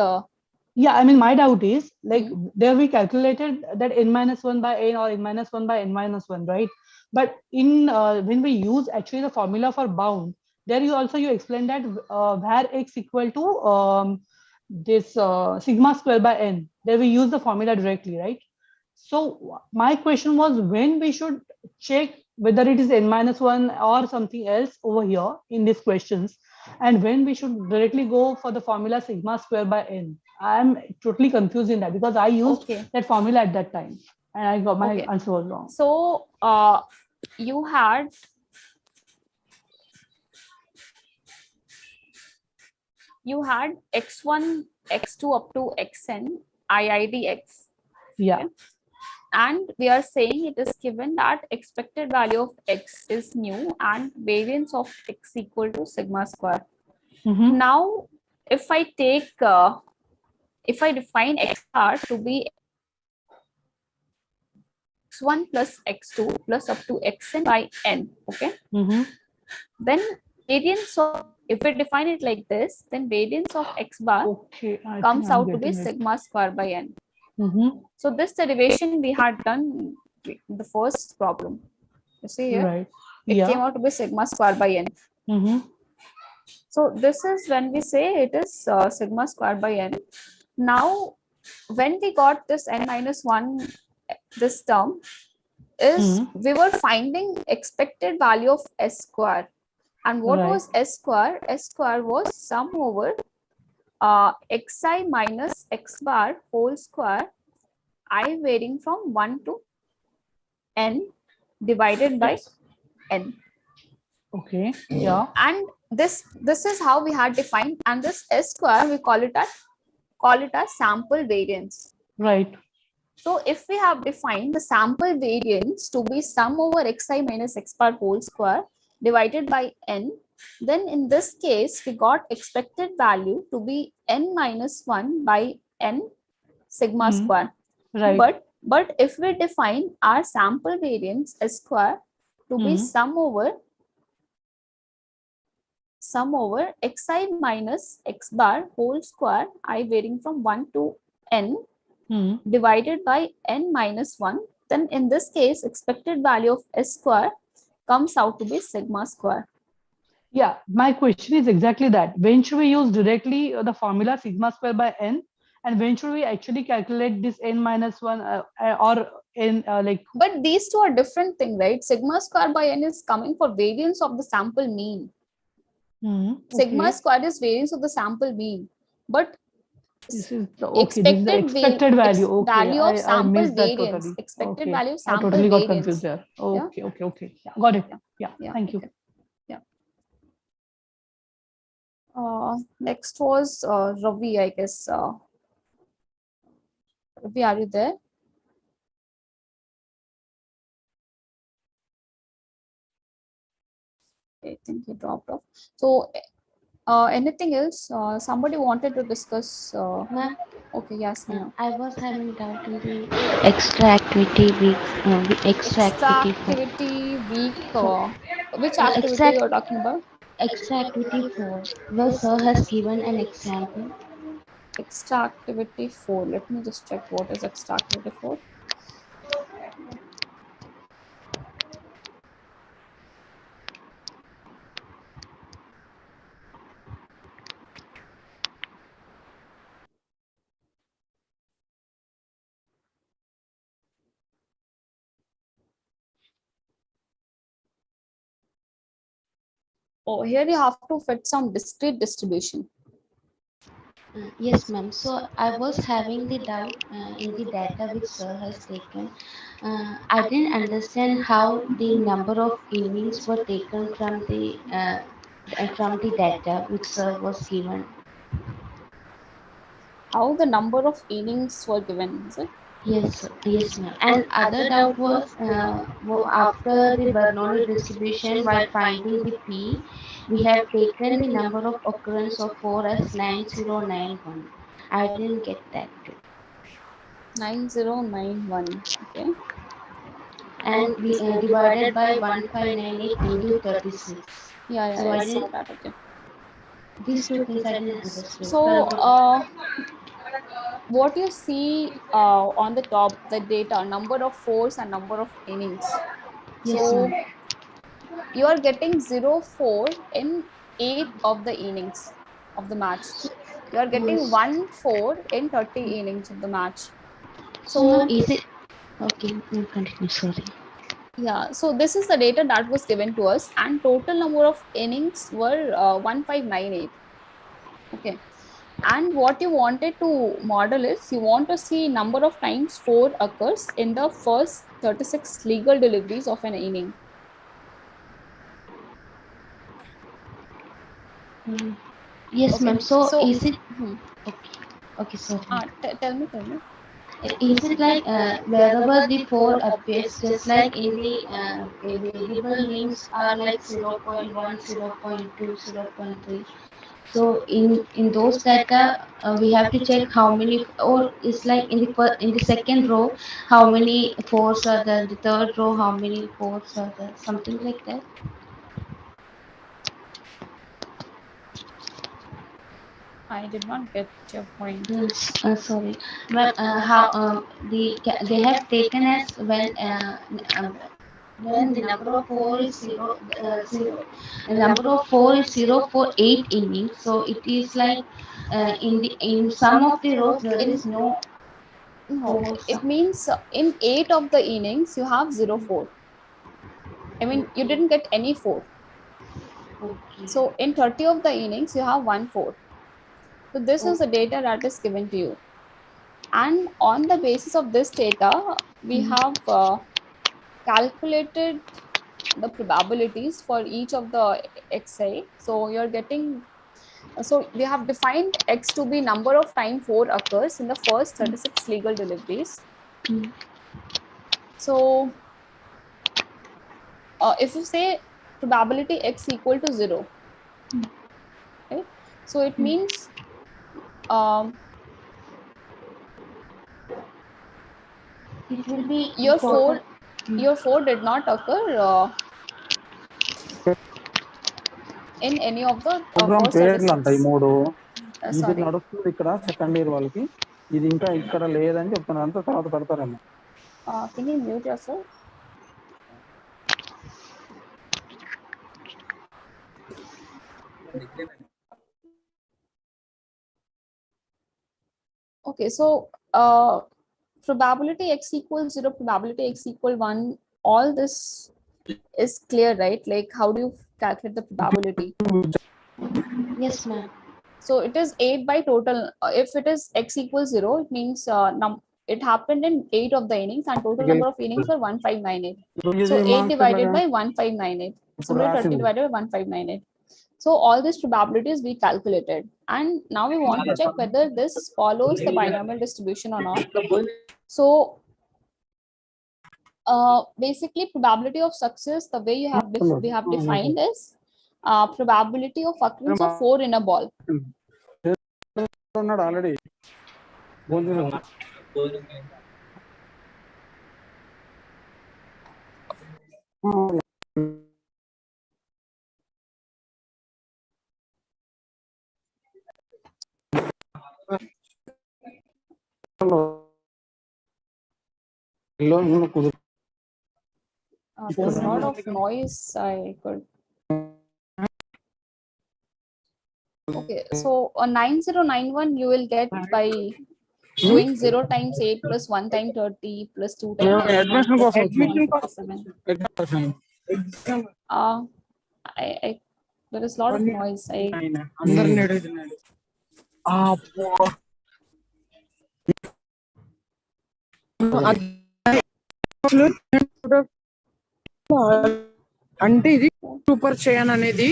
L: Yeah, I mean, my doubt is like there we calculated that n-1 by n or n-1 by n-1, right? But in when we use actually the formula for bound, there you explained that where x equal to this sigma square by n. There we use the formula directly, right? So my question was when we should check whether it is n-1 or something else over here in these questions, and when we should directly go for the formula sigma square by n. I'm totally confused in that because I used that formula at that time and I got my answer was wrong.
A: So you had x1, x2 up to xn IIDX.
L: Yeah.
A: Okay? And we are saying it is given that expected value of x is mu and variance of x equal to sigma square. Now, if I take, if I define x bar to be x1 plus x2 plus up to xn by n, okay? Then variance of, if we define it like this, then variance of x bar comes out to be sigma square by n. So this derivation we had done in the first problem. You see here,
L: right.
A: It came out to be sigma square by n. So this is when we say it is sigma square by n. Now, when we got this n-1, this term is we were finding expected value of s square. And what was s square? S square was sum over xi minus x bar whole square, I varying from 1 to n divided by n.
L: Okay. Yeah.
A: And this is how we had defined, and this s square we call it as sample variance.
L: Right.
A: So if we have defined the sample variance to be sum over xi minus x bar whole square divided by n, then in this case we got expected value to be n-1 by n sigma square.
L: Right.
A: But if we define our sample variance s square to be sum over xi minus x bar whole square, I varying from 1 to n divided by n-1, then in this case expected value of s square comes out to be sigma square.
L: Yeah, my question is exactly that. When should we use directly the formula sigma square by n, and when should we actually calculate this n-1 or n like?
A: But these two are different thing, right? Sigma square by n is coming for variance of the sample mean. Sigma square is variance of the sample mean, but
L: this is the,
A: expected
L: value. Okay,
A: value of
L: I
A: sample
L: missed that
A: variance.
L: totally.
A: Expected value of sample
L: I totally got
A: variance.
L: confused there. Okay,
A: Yeah?
L: okay. Yeah, got it. Yeah. Thank you.
A: Yeah. Next was Ravi, I guess. Ravi, are you there? I think he dropped off. So, anything else? Somebody wanted to discuss. Okay, yes.
O: I was having doubt in the extra activity week. Extra activity
A: week. Which activity you are talking about?
O: Extra activity 4, where sir has given an example.
A: Extra activity 4. Let me just check what is extra activity 4. Oh, here you have to fit some discrete distribution.
O: Yes, ma'am. So I was having the doubt in the data which sir has taken. I didn't understand how the number of innings were taken from the data which sir was given.
A: How the number of innings were given, is it?
O: Yes, ma'am. And other doubt was after the Bernoulli distribution, while finding the P, we have taken the number of occurrence of 4 as 9091. I didn't get that too.
A: 9091. Okay.
O: And we divided by 1598 into 36.
A: Yeah,
O: So
A: I
O: I
A: saw
O: didn't.
A: that. Okay.
O: These two things I didn't understand.
A: So, what you see on the top, the data, number of fours and number of innings.
O: Yes,
A: So,
O: ma'am.
A: you are getting 0-4 in 8 of the innings of the match. You are getting
O: Yes.
A: 1-4 in 30 innings of the match.
O: So, ma'am,
A: So,
O: is it okay? Continue. Sorry.
A: yeah, so this is the data that was given to us, and total number of innings were 1598. Okay. And what you wanted to model is you want to see number of times 4 occurs in the first 36 legal deliveries of an inning.
O: Yes,
A: Okay.
O: ma'am. So,
A: So,
O: is it okay? Sorry.
A: tell me.
O: Is it like wherever the 4 appears, just like in the variable names are like 0.1, 0.2, 0.3. So in those data, we have to check how many, or it's like in the second row, how many fours are there. The third row, how many fours are there. Something like that.
A: I did not get your point.
O: Sorry, but how they have taken as when the number of 4 is 0, the number of 4 is 0 for 8 innings. So it is like in some of the rows there is no
A: No,
O: 4.
A: it means in 8 of the innings you have 0-4. I mean, you didn't get any 4.
O: Okay.
A: So in 30 of the innings you have 1-4. So this is the data that is given to you. And on the basis of this data, we have calculated the probabilities for each of the xi. So you're getting, so we have defined x to be number of time 4 occurs in the first 36 legal deliveries. So if you say probability x equal to 0, right? So it means um,
O: It will be
A: your
O: total.
A: 4 did not occur in any of the
K: program
A: first
K: పేర్లు అంట ఈ
A: 36.
K: మూడు ఇది
A: Sorry.
K: నడుస్తుంది ఇక్కడ second year వాళ్ళకి ఇది ఇంకా ఇక్కడ లేదని చెప్తున్నారు అంతా తర్వాత పెడతారేమో
A: Can you mute yourself? Okay, so probability x equals 0, probability x equal 1, all this is clear, right? Like, how do you calculate the probability?
O: Yes, ma'am.
A: So it is 8 by total. If it is x equals 0, it means it happened in 8 of the innings, and total number of innings were 1598. So 8 divided by 1598. Similarly, 30 divided by 1598. So all these probabilities we calculated, and now we want to check whether this follows the binomial distribution or not. So basically, probability of success, the way we have defined is probability of occurrence of 4 in a ball.
K: ఉన్నాడు already
A: There's a lot of noise. I could. Okay, so 9091 you will get by doing 0 times 8 plus 1 times 30 plus 2 times 31 plus 2 157. I there is a lot of noise.
R: అంటే ఇది super చేయన్ అనేది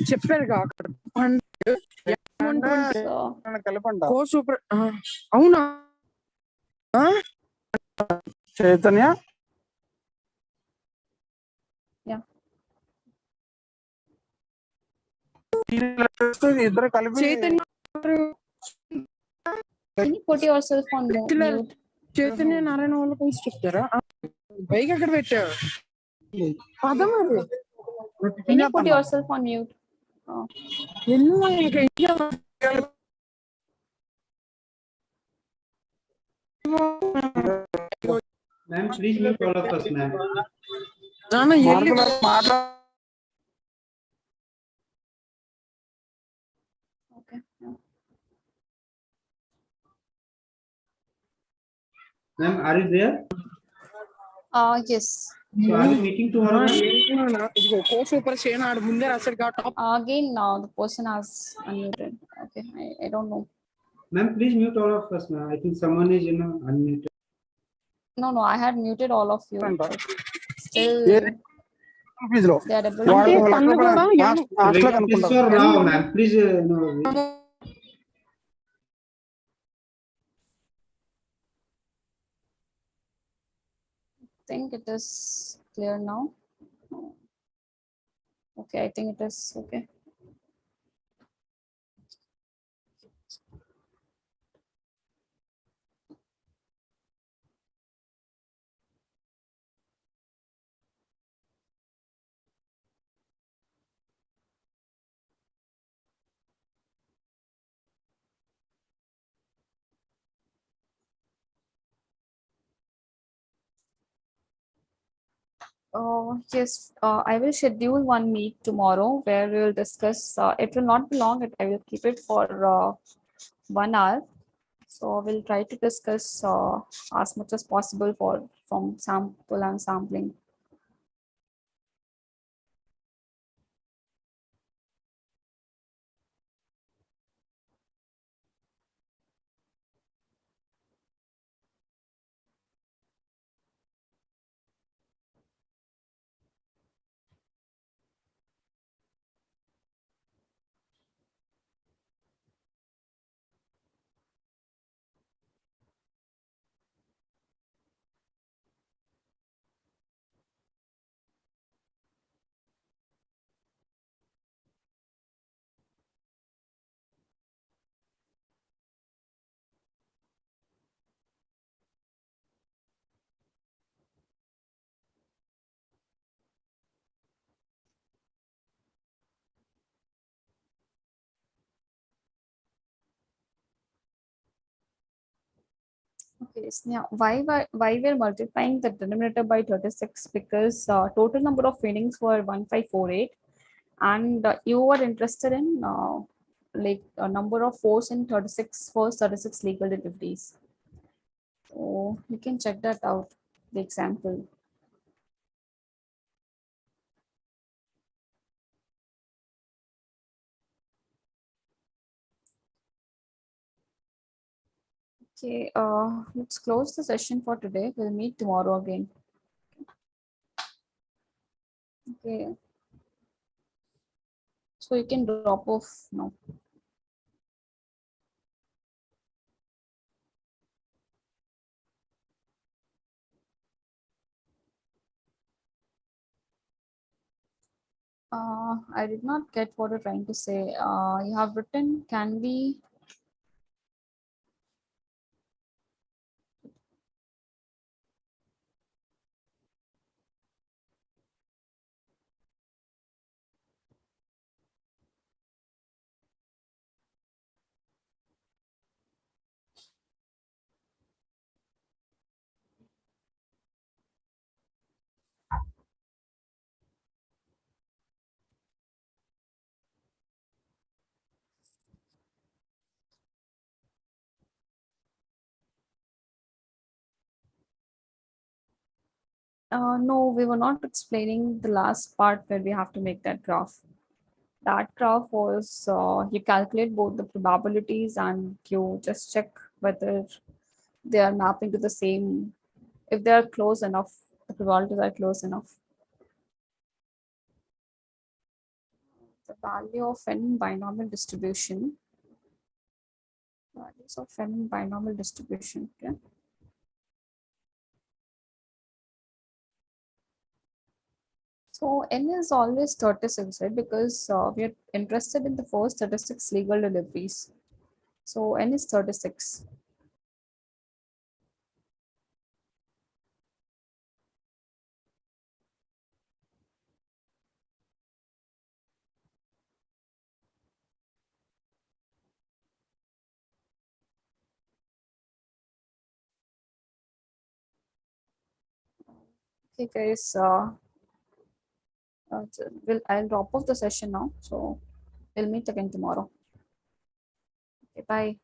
R: చెప్పారు అక్కడ కో super అవునా
K: చైతన్య ఇద్దరు కలిపి
R: Chaitanya
A: Can you put yourself on mute?
R: Chaitanya Narayana వాళ్ళ కలిసి చెప్తారా బైక్ ఎక్కడ పెట్టావు పదం అది
A: Can you put yourself on mute?
C: Ma'am, please mute all of us, ma'am.
A: Okay.
C: Ma'am, are you there?
A: Yes.
C: So are you meeting tomorrow?
A: Again, now the person has unmuted. Okay, I don't know.
C: Ma'am, please mute all of us, ma'am. I think someone is unmuted.
A: No, I had muted all of you. Still, they are able to.
C: Please for now, ma'am. Please, no.
A: I think it is clear now. Okay, I think it is okay. Yes, I will schedule one meet tomorrow where we will discuss. It will not be long. I will keep it for 1 hour. So we'll try to discuss as much as possible from sample and sampling. Okay, so now why we're multiplying the denominator by 36? Because total number of feedings were 1548, and you were interested in like a number of fours in 36 legal deliveries. So you can check that out, the example. Okay, let's close the session for today. We'll meet tomorrow again. Okay. So you can drop off now. I did not get what you're trying to say. You have written, can we? No, we were not explaining the last part where we have to make that graph. That graph was you calculate both the probabilities and you just check whether they are mapping to the same, if they are close enough, the probabilities are close enough. The value of n binomial distribution. Values of n binomial distribution. Okay. So n is always 36, right? Because we are interested in the first 36 legal deliveries. So n is 36. Okay, guys. I'll drop off the session now. So we'll meet again tomorrow. Okay, bye.